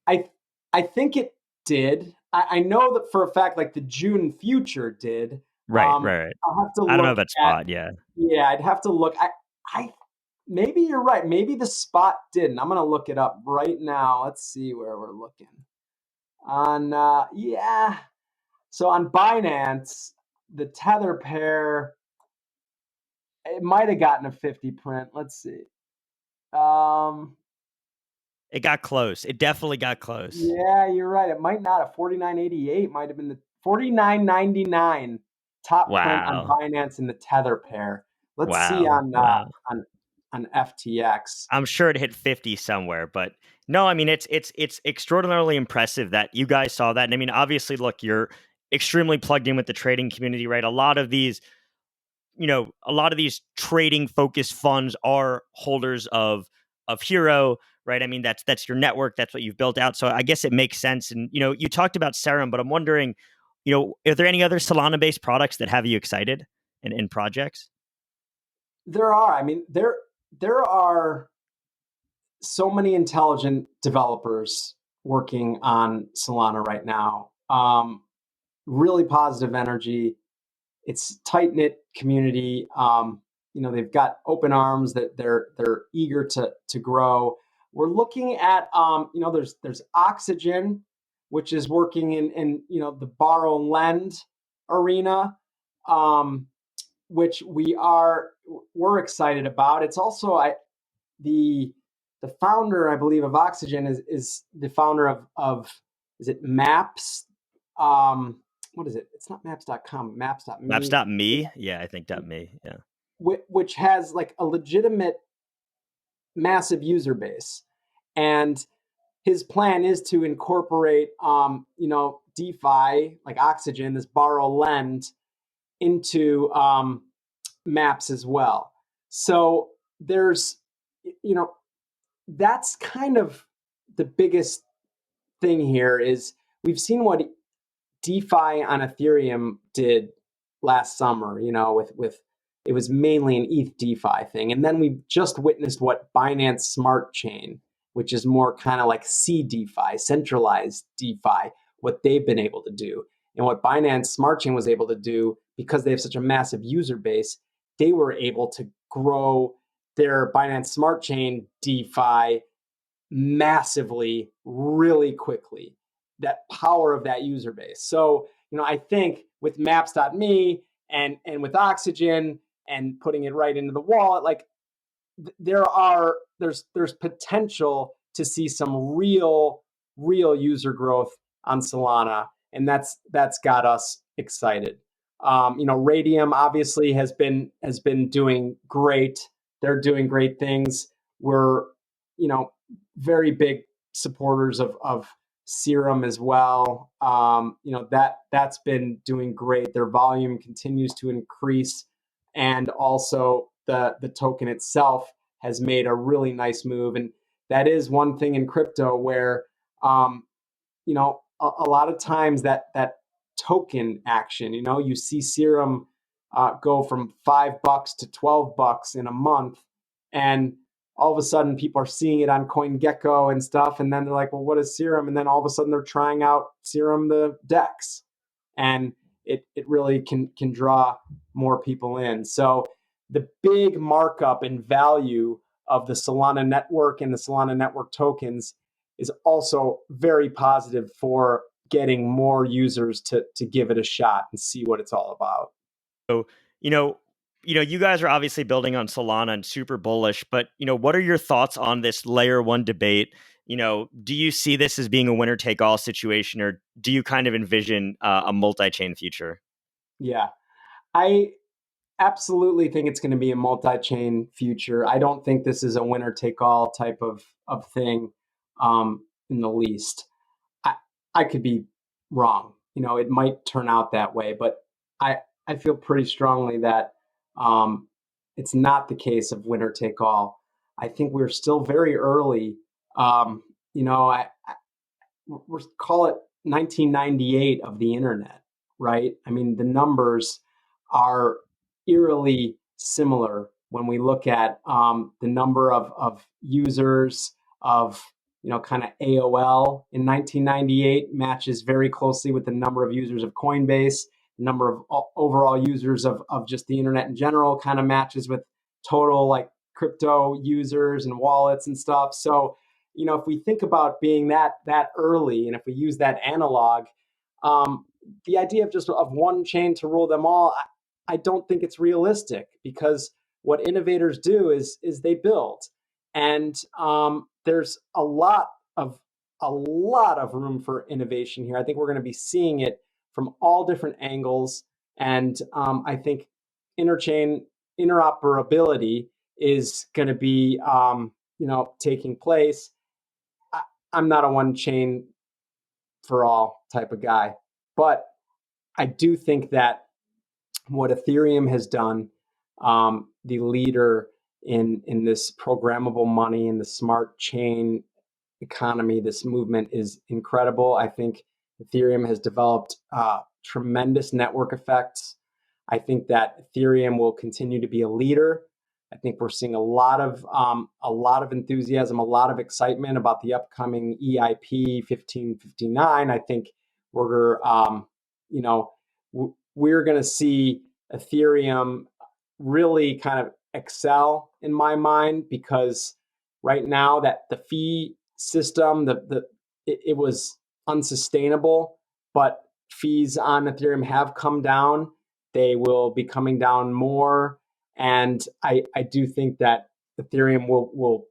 I I think it did. I know that for a fact, like the June future did. Right, right, right. I'll have to I don't know look about at. spot. Yeah. Yeah, I'd have to look. I maybe you're right. Maybe the spot didn't. I'm gonna look it up right now. Let's see where we're looking on. Yeah. So on Binance, the tether pair, it might have gotten a 50 print. Let's see. Um, It got close. It definitely got close. yeah, you're right. It might not have 49.88 might have been the 49.99 top print on Wow. Binance in the tether pair. Let's see Wow. Wow. on FTX. I'm sure it hit 50 somewhere, but no, I mean it's extraordinarily impressive that you guys saw that. And I mean, obviously, look, you're extremely plugged in with the trading community, right? A lot of these trading focused funds are holders of Hxro, right? I mean, that's your network, that's what you've built out. So I guess it makes sense. And you talked about Serum, but I'm wondering, are there any other Solana based products that have you excited in projects? There are. I mean, there are so many intelligent developers working on Solana right now. Really positive energy. It's tight knit community. They've got open arms that they're eager to grow. We're looking at there's Oxygen, which is working in the borrow and lend arena, um, which we're excited about. It's also the the founder, I believe, of Oxygen is the founder of is it Maps? What is it? It's not maps.com, maps.me, Maps.me? Yeah, I think .me. Yeah. which has like a legitimate massive user base. And his plan is to incorporate, DeFi, like Oxygen, this borrow lend, into Maps as well. So there's, you know, that's kind of the biggest thing here is we've seen what DeFi on Ethereum did last summer, with it was mainly an ETH DeFi thing. And then we just witnessed what Binance Smart Chain, which is more kind of like C DeFi, centralized DeFi, what they've been able to do. And what Binance Smart Chain was able to do, because they have such a massive user base, they were able to grow their Binance Smart Chain DeFi massively, really quickly. That power of that user base. So, I think with maps.me and with Oxygen and putting it right into the wallet, like there's potential to see some real user growth on Solana, and that's got us excited. Radium obviously has been doing great. They're doing great things. We're very big supporters of Serum as well. That's been doing great. Their volume continues to increase, and also the token itself has made a really nice move. And that is one thing in crypto where a lot of times that token action, you see Serum go from $5 to $12 in a month, and all of a sudden people are seeing it on CoinGecko and stuff, and then they're like, well, what is Serum? And then all of a sudden they're trying out Serum the DEX, and it really can draw more people in. So the big markup in value of the Solana network and the Solana network tokens is also very positive for getting more users to give it a shot and see what it's all about. So, you know, you guys are obviously building on Solana and super bullish, but what are your thoughts on this layer one debate? Do you see this as being a winner take all situation, or do you kind of envision a multi-chain future? Yeah, I absolutely think it's going to be a multi-chain future. I don't think this is a winner take all type of thing, in the least. I I could be wrong. It might turn out that way, but I feel pretty strongly that um, it's not the case of winner take all. I think we're still very early. Um, we're call it 1998 of the internet, right? I mean, the numbers are eerily similar when we look at the number of users of kind of AOL in 1998 matches very closely with the number of users of Coinbase. The number of overall users of just the internet in general kind of matches with total like crypto users and wallets and stuff. So, if we think about being that early, and if we use that analog, the idea of just of one chain to rule them all, I don't think it's realistic, because what innovators do is they build, and there's a lot of room for innovation here. I think we're going to be seeing it from all different angles, and I think interchain interoperability is going to be taking place. I'm not a one chain for all type of guy, but I do think that what Ethereum has done, the leader in this programmable money and the smart chain economy, this movement is incredible. I think Ethereum has developed tremendous network effects. I think that Ethereum will continue to be a leader. I think we're seeing a lot of enthusiasm, a lot of excitement about the upcoming EIP 1559. I think we're going to see Ethereum really kind of excel in my mind, because right now that the fee system, it was unsustainable, but fees on Ethereum have come down. They will be coming down more. And I do think that Ethereum will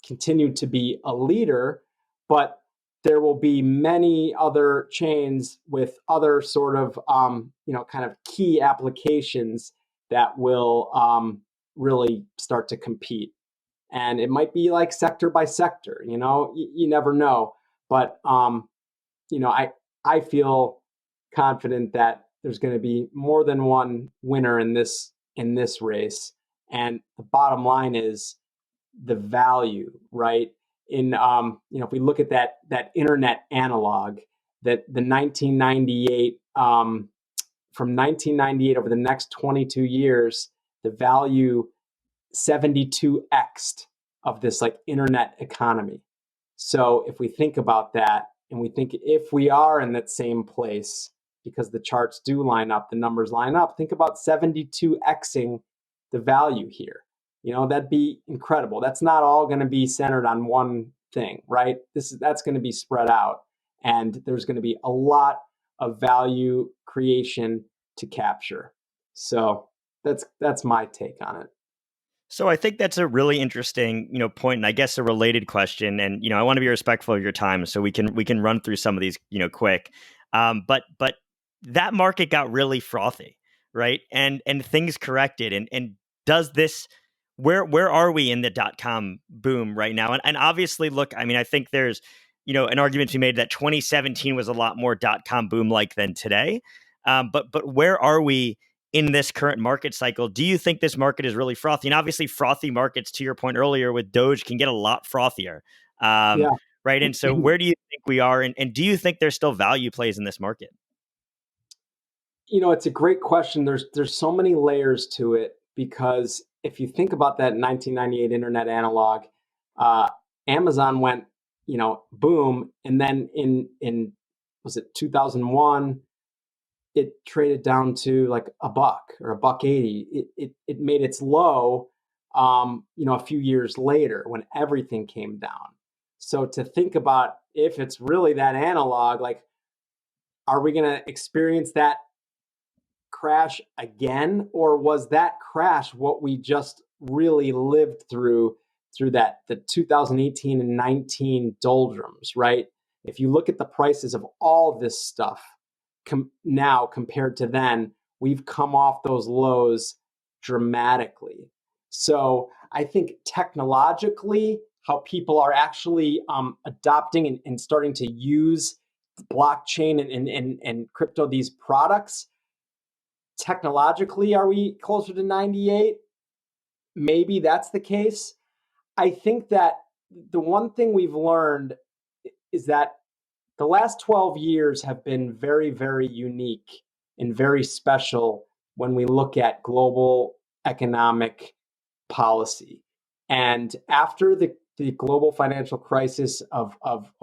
continue to be a leader, but there will be many other chains with other sort of, kind of key applications that will really start to compete. And it might be like sector by sector, you never know. But, I feel confident that there's going to be more than one winner in this race. And the bottom line is the value, right? If we look at that internet analog, that the 1998, from 1998 over the next 22 years, the value 72x'd of this like internet economy. So if we think about that, and we think if we are in that same place, because the charts do line up, the numbers line up, think about 72xing the value here. That'd be incredible. That's not all going to be centered on one thing, right? That's going to be spread out, and there's going to be a lot of value creation to capture. So that's my take on it. So I think that's a really interesting, point, and I guess a related question. And I want to be respectful of your time, so we can run through some of these, quick. But that market got really frothy, right? And things corrected. And does this? Where are we in the dotcom boom right now? And obviously, look, I think there's an argument to be made that 2017 was a lot more dotcom boom like than today. But where are we in this current market cycle? Do you think this market is really frothy? And obviously, frothy markets, to your point earlier with Doge, can get a lot frothier. Yeah. Right. And so where do you think we are? And do you think there's still value plays in this market? It's a great question. There's so many layers to it, because if you think about that 1998 internet analog, Amazon went, boom. And then in was it 2001, it traded down to like $1 or $1.80. It made its low, a few years later when everything came down. So to think about if it's really that analog, like, are we going to experience that crash again, or was that crash what we just really lived through that the 2018 and 19 doldrums, right? If you look at the prices of all of this stuff now compared to then, we've come off those lows dramatically. So I think technologically, how people are actually adopting and starting to use blockchain and crypto, these products, technologically, are we closer to 98? Maybe that's the case. I think that the one thing we've learned is that the last 12 years have been very, very unique and very special when we look at global economic policy. And after the global financial crisis of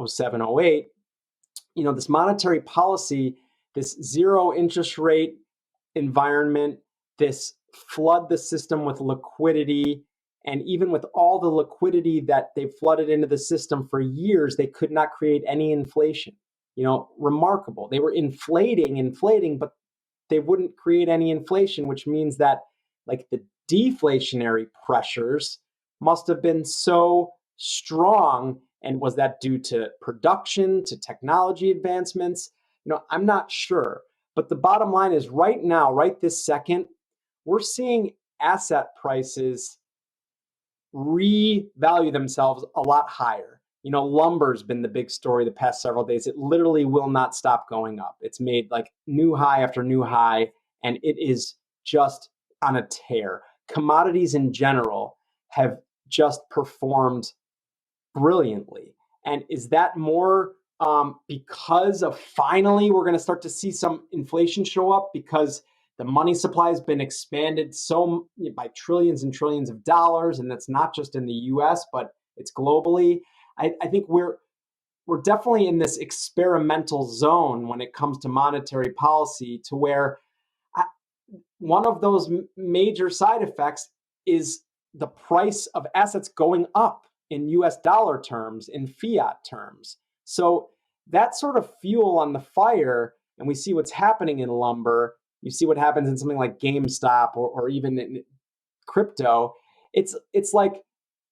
07, 08, this monetary policy, this zero interest rate environment, this flood the system with liquidity. And even with all the liquidity that they flooded into the system for years, they could not create any inflation. Remarkable. They were inflating, but they wouldn't create any inflation, which means that like the deflationary pressures must have been so strong. And was that due to production, to technology advancements? I'm not sure. But the bottom line is right now, right this second, we're seeing asset prices revalue themselves a lot higher. Lumber's been the big story the past several days. It literally will not stop going up. It's made like new high after new high, and it is just on a tear. Commodities in general have just performed brilliantly. And is that more because of finally we're going to start to see some inflation show up because the money supply has been expanded by trillions and trillions of dollars, and that's not just in the US, but it's globally. I think we're definitely in this experimental zone when it comes to monetary policy, to where one of those major side effects is the price of assets going up in US dollar terms, in fiat terms. So that sort of fuel on the fire, and we see what's happening in lumber. You see what happens in something like GameStop or even in crypto. It's like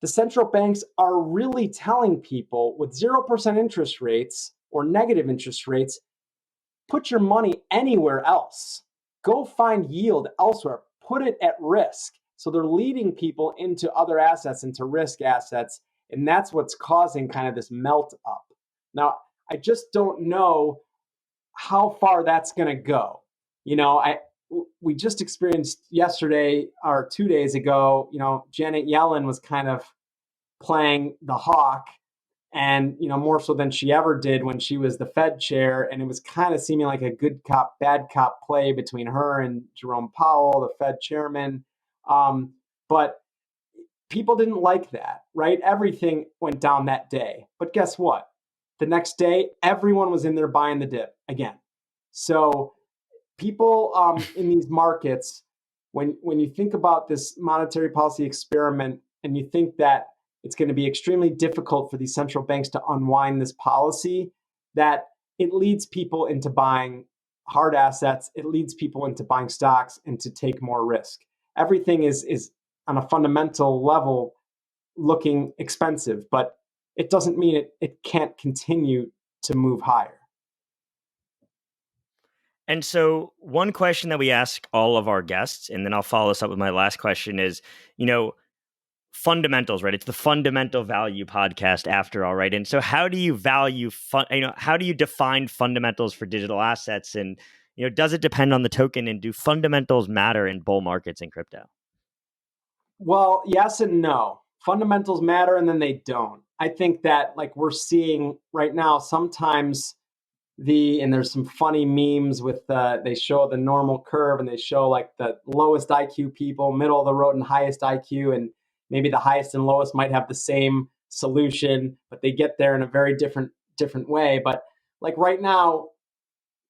the central banks are really telling people with 0% interest rates or negative interest rates, put your money anywhere else. Go find yield elsewhere. Put it at risk. So they're leading people into other assets, into risk assets, and that's what's causing kind of this melt up. Now, I just don't know how far that's going to go. We just experienced yesterday or 2 days ago, Janet Yellen was kind of playing the hawk, and more so than she ever did when she was the Fed chair, and it was kind of seeming like a good cop bad cop play between her and Jerome Powell, the Fed chairman. But people didn't like that, right? Everything went down that day. But guess what? The next day, everyone was in there buying the dip again. So people in these markets, when you think about this monetary policy experiment and you think that it's going to be extremely difficult for these central banks to unwind this policy, that it leads people into buying hard assets, it leads people into buying stocks and to take more risk. Everything is on a fundamental level looking expensive, but it doesn't mean it can't continue to move higher. And so one question that we ask all of our guests, and then I'll follow this up with my last question is, fundamentals, right? It's the fundamental value podcast after all, right? And so how do you value how do you define fundamentals for digital assets? And, does it depend on the token, and do fundamentals matter in bull markets in crypto? Well, yes and no. Fundamentals matter and then they don't. I think that like we're seeing right now, sometimes and there's some funny memes with they show the normal curve and they show like the lowest IQ people, middle of the road and highest IQ, and maybe the highest and lowest might have the same solution, but they get there in a very different way. But like right now,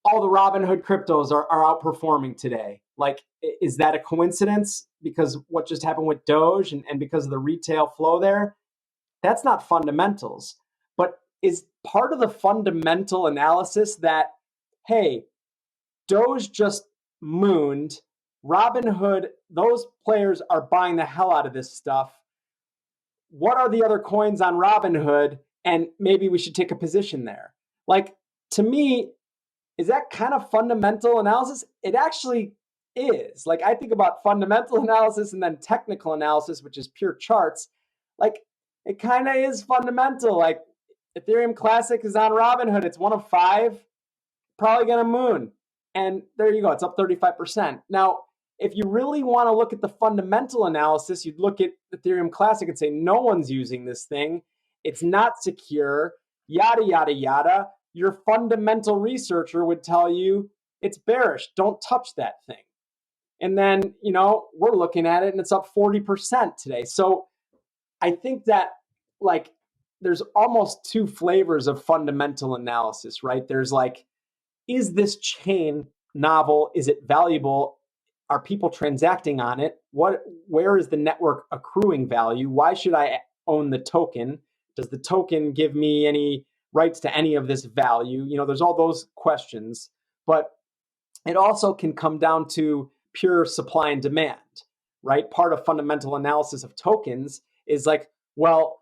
all the Robinhood cryptos are outperforming today. Like, is that a coincidence? Because what just happened with Doge and because of the retail flow there? That's not fundamentals. But is part of the fundamental analysis that, hey, Doge just mooned, Robinhood, those players are buying the hell out of this stuff. What are the other coins on Robinhood? And maybe we should take a position there. Like, to me, is that kind of fundamental analysis? It actually is. Like, I think about fundamental analysis and then technical analysis, which is pure charts. Like, it kind of is fundamental. Like, Ethereum Classic is on Robinhood. It's one of 5, probably going to moon. And there you go. It's up 35%. Now, if you really want to look at the fundamental analysis, you'd look at Ethereum Classic and say, no one's using this thing. It's not secure, yada, yada, yada. Your fundamental researcher would tell you it's bearish. Don't touch that thing. And then, we're looking at it and it's up 40% today. So I think that like there's almost two flavors of fundamental analysis, right? There's like, is this chain novel? Is it valuable? Are people transacting on it? Where is the network accruing value? Why should I own the token? Does the token give me any rights to any of this value? There's all those questions, but it also can come down to pure supply and demand, right? Part of fundamental analysis of tokens is like, well,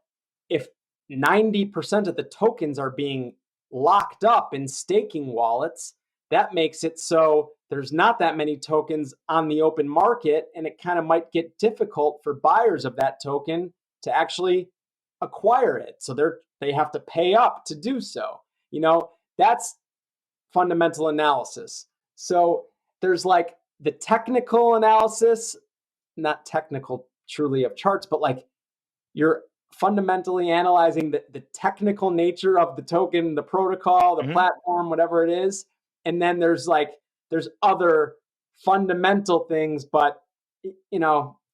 if 90% of the tokens are being locked up in staking wallets, that makes it so there's not that many tokens on the open market, and it kind of might get difficult for buyers of that token to actually acquire it. So they have to pay up to do so. That's fundamental analysis. So there's like the technical analysis, not technical truly of charts, but like you're fundamentally analyzing the technical nature of the token, the protocol, the platform, whatever it is. And then there's other fundamental things, but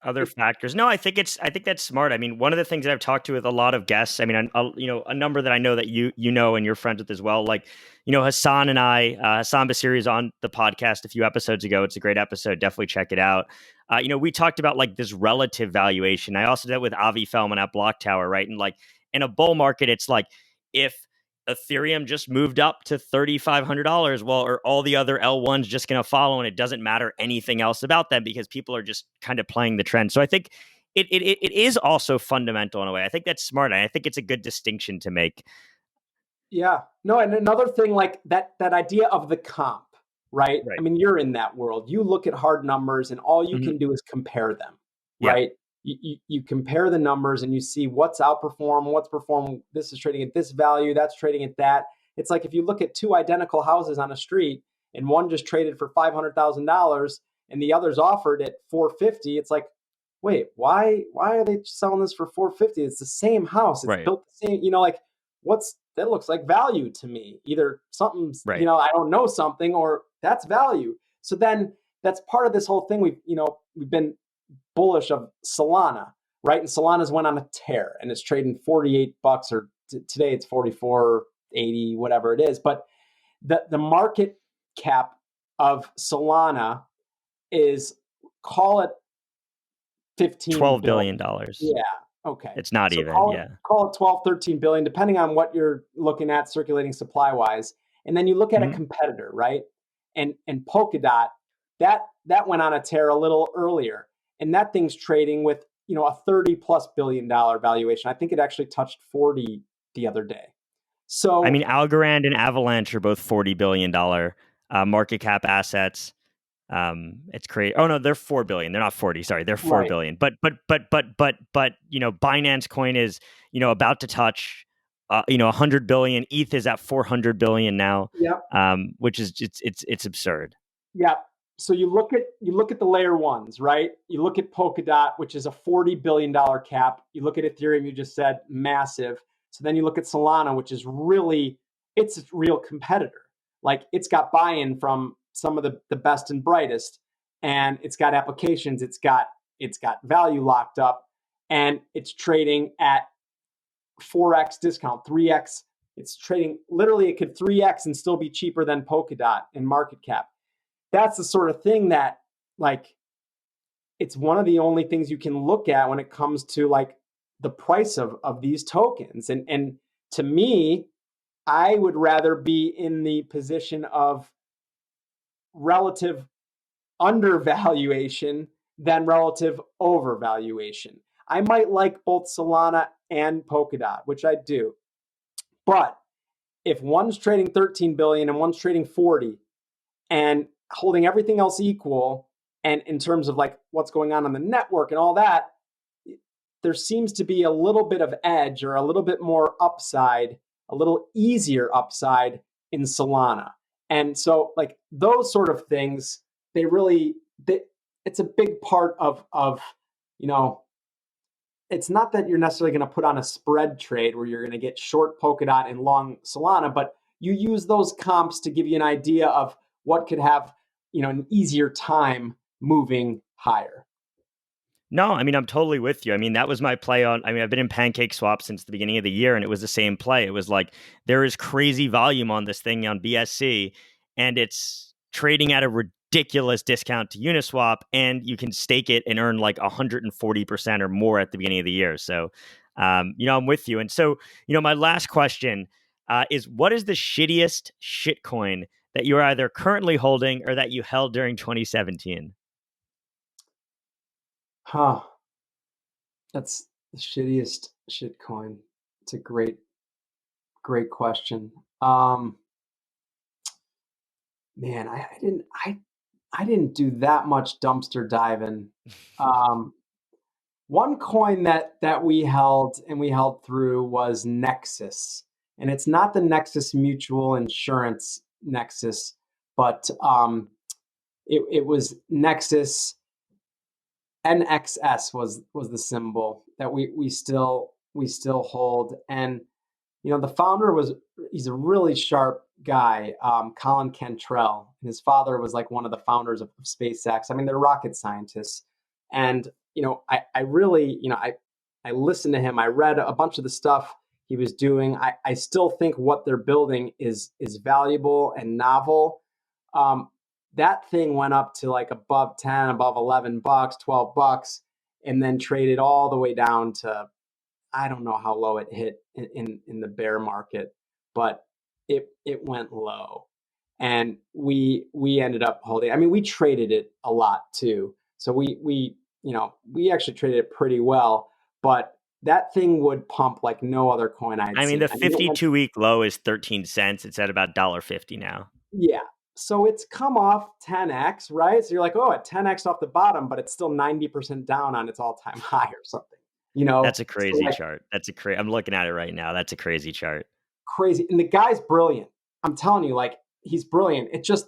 other factors. No, I think that's smart. I mean, one of the things that I've talked to with a lot of guests, I mean, a number that I know that you know and you're friends with as well. Like, Hassan and Hassan Basiri is on the podcast a few episodes ago. It's a great episode. Definitely check it out. We talked about like this relative valuation. I also did that with Avi Feldman at Block Tower, right? And like in a bull market, it's like if Ethereum just moved up to $3,500. Well, are all the other L1s just going to follow, and it doesn't matter anything else about them because people are just kind of playing the trend. So I think it is also fundamental in a way. I think that's smart. And I think it's a good distinction to make. Yeah. No, and another thing like that idea of the comp, right? I mean, you're in that world. You look at hard numbers and all you can do is compare them, right? You compare the numbers and you see what's outperformed, what's performed. This is trading at this value, that's trading at that. It's like if you look at two identical houses on a street and one just traded for $500,000 and the other's offered at 450, it's like, wait, why are they selling this for 450? It's the same house. It's built the same, like that looks like value to me. Either something's, I don't know something, or that's value. So then that's part of this whole thing. We've been bullish of Solana, right? And Solana's went on a tear and it's trading $48 or today it's 44.80, whatever it is. But the market cap of Solana is, call it $12 billion. Yeah. Okay. It's not so even, call it 12, 13 billion, depending on what you're looking at circulating supply wise. And then you look at a competitor, right? And Polkadot, that went on a tear a little earlier. And that thing's trading with, a $30+ billion valuation. I think it actually touched 40 the other day. So I mean, Algorand and Avalanche are both $40 billion market cap assets. It's crazy. Oh no, they're 4 billion. They're not 40. Sorry, they're 4 billion. But Binance Coin is about to touch 100 billion. ETH is at 400 billion now. Which is it's absurd. Yeah. So you look at the layer ones, right? You look at Polkadot, which is a $40 billion cap. You look at Ethereum, you just said massive. So then you look at Solana, which is it's a real competitor. Like it's got buy-in from some of the best and brightest, and it's got applications, it's got value locked up, and it's trading at 4x discount, 3x. It's trading literally, it could 3x and still be cheaper than Polkadot in market cap. That's the sort of thing that like it's one of the only things you can look at when it comes to like the price of these tokens. And to me, I would rather be in the position of relative undervaluation than relative overvaluation. I might like both Solana and Polkadot, which I do. But if one's trading 13 billion and one's trading 40 and holding everything else equal, and in terms of like what's going on the network and all that, there seems to be a little bit of edge or a little bit more upside, a little easier upside in Solana. And so like those sort of things, it's a big part of it's not that you're necessarily going to put on a spread trade where you're going to get short Polkadot and long Solana, but you use those comps to give you an idea of what could have, an easier time moving higher. No, I mean, I'm totally with you. I mean, that was my play on. I mean, I've been in Pancake Swap since the beginning of the year, and it was the same play. It was like there is crazy volume on this thing on BSC, and it's trading at a ridiculous discount to Uniswap, and you can stake it and earn like 140% or more at the beginning of the year. So, I'm with you. And so, my last question is what is the shittiest shitcoin that you're either currently holding or that you held during 2017? Huh. That's the shittiest shitcoin. It's a great question. Man, I didn't do that much dumpster diving. Um, One coin that we held and we held through was Nexus, and it's not the Nexus Mutual Insurance Nexus, but it was Nexus. NXS was the symbol that we still hold. And the founder he's a really sharp guy, Colin Cantrell, and his father was like one of the founders of SpaceX. I mean, they're rocket scientists. And I really, I listened to him. I read a bunch of the stuff he was doing. I still think what they're building is valuable and novel. That thing went up to like above 10, above $11, $12, and then traded all the way down to, I don't know how low it hit in the bear market, but it went low. And we ended up holding. I mean, we traded it a lot too. So we actually traded it pretty well, but that thing would pump like no other coin I had I mean, seen. the 52-week low is 13 cents. It's at about $1.50 now. Yeah. So it's come off 10x, right? So you're like, oh, at 10x off the bottom, but it's still 90% down on its all-time high or something. That's a So crazy like, chart. I'm looking at it right now. That's a crazy chart. crazy. And the guy's brilliant. I'm telling you, like, he's brilliant. It just,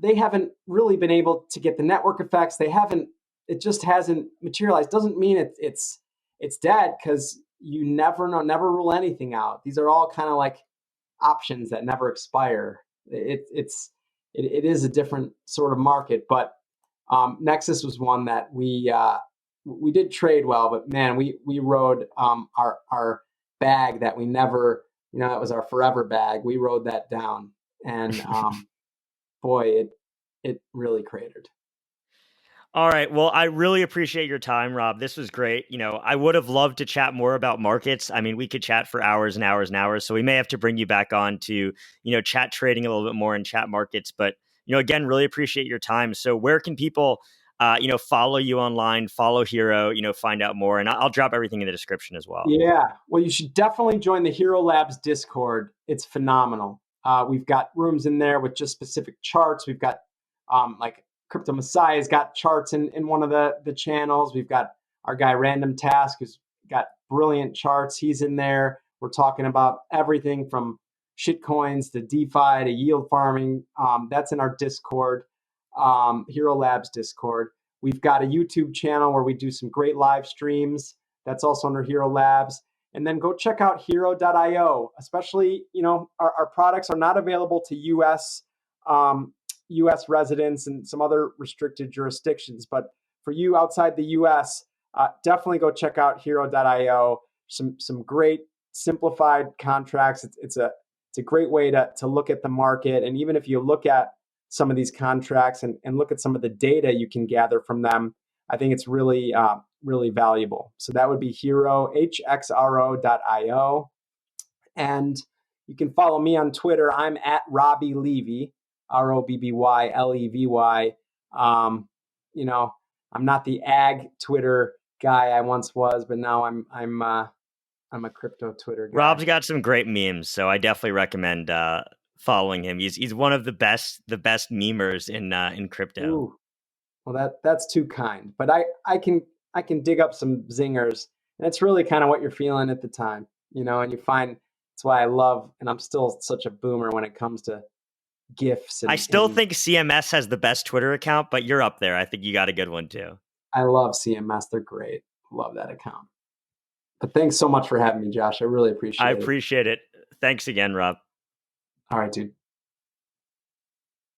they haven't really been able to get the network effects. It just hasn't materialized. Doesn't mean it's dead, because you never know, never rule anything out. These are all kind of like options that never expire. It is a different sort of market, but Nexus was one that we did trade well, but man, we rode our bag that we never, that was our forever bag. We rode that down, and boy, it really cratered. All right. Well, I really appreciate your time, Rob. This was great. I would have loved to chat more about markets. I mean, we could chat for hours and hours and hours. So we may have to bring you back on to, chat trading a little bit more and chat markets. But, again, really appreciate your time. So where can people, follow you online, follow Hxro, find out more? And I'll drop everything in the description as well. Yeah. Well, you should definitely join the Hxro Labs Discord. It's phenomenal. We've got rooms in there with just specific charts. We've got like Crypto Messiah's got charts in one of the channels. We've got our guy Random Task, who's got brilliant charts. He's in there. We're talking about everything from shitcoins to DeFi to yield farming. That's in our Discord, Hxro Labs Discord. We've got a YouTube channel where we do some great live streams. That's also under Hxro Labs. And then go check out hxro.io. Especially, our products are not available to U.S. residents and some other restricted jurisdictions. But for you outside the U.S., definitely go check out hxro.io. Some great simplified contracts. It's a great way to look at the market. And even if you look at some of these contracts and look at some of the data you can gather from them, I think it's really, really valuable. So that would be hxro.io. And you can follow me on Twitter. I'm at Robbie Levy, ROBBYLEVY. I'm not the ag Twitter guy I once was, but now I'm a crypto Twitter guy. Rob's got some great memes, so I definitely recommend following him. He's one of the best memers in crypto. Ooh. Well, that's too kind, but I can dig up some zingers, and it's really kind of what you're feeling at the time, and you find that's why I love, and I'm still such a boomer when it comes to GIFs. I still think CMS has the best Twitter account, but you're up there. I think you got a good one too. I love CMS. They're great. Love that account. But thanks so much for having me, Josh. I really appreciate it. I appreciate it. Thanks again, Rob. All right, dude.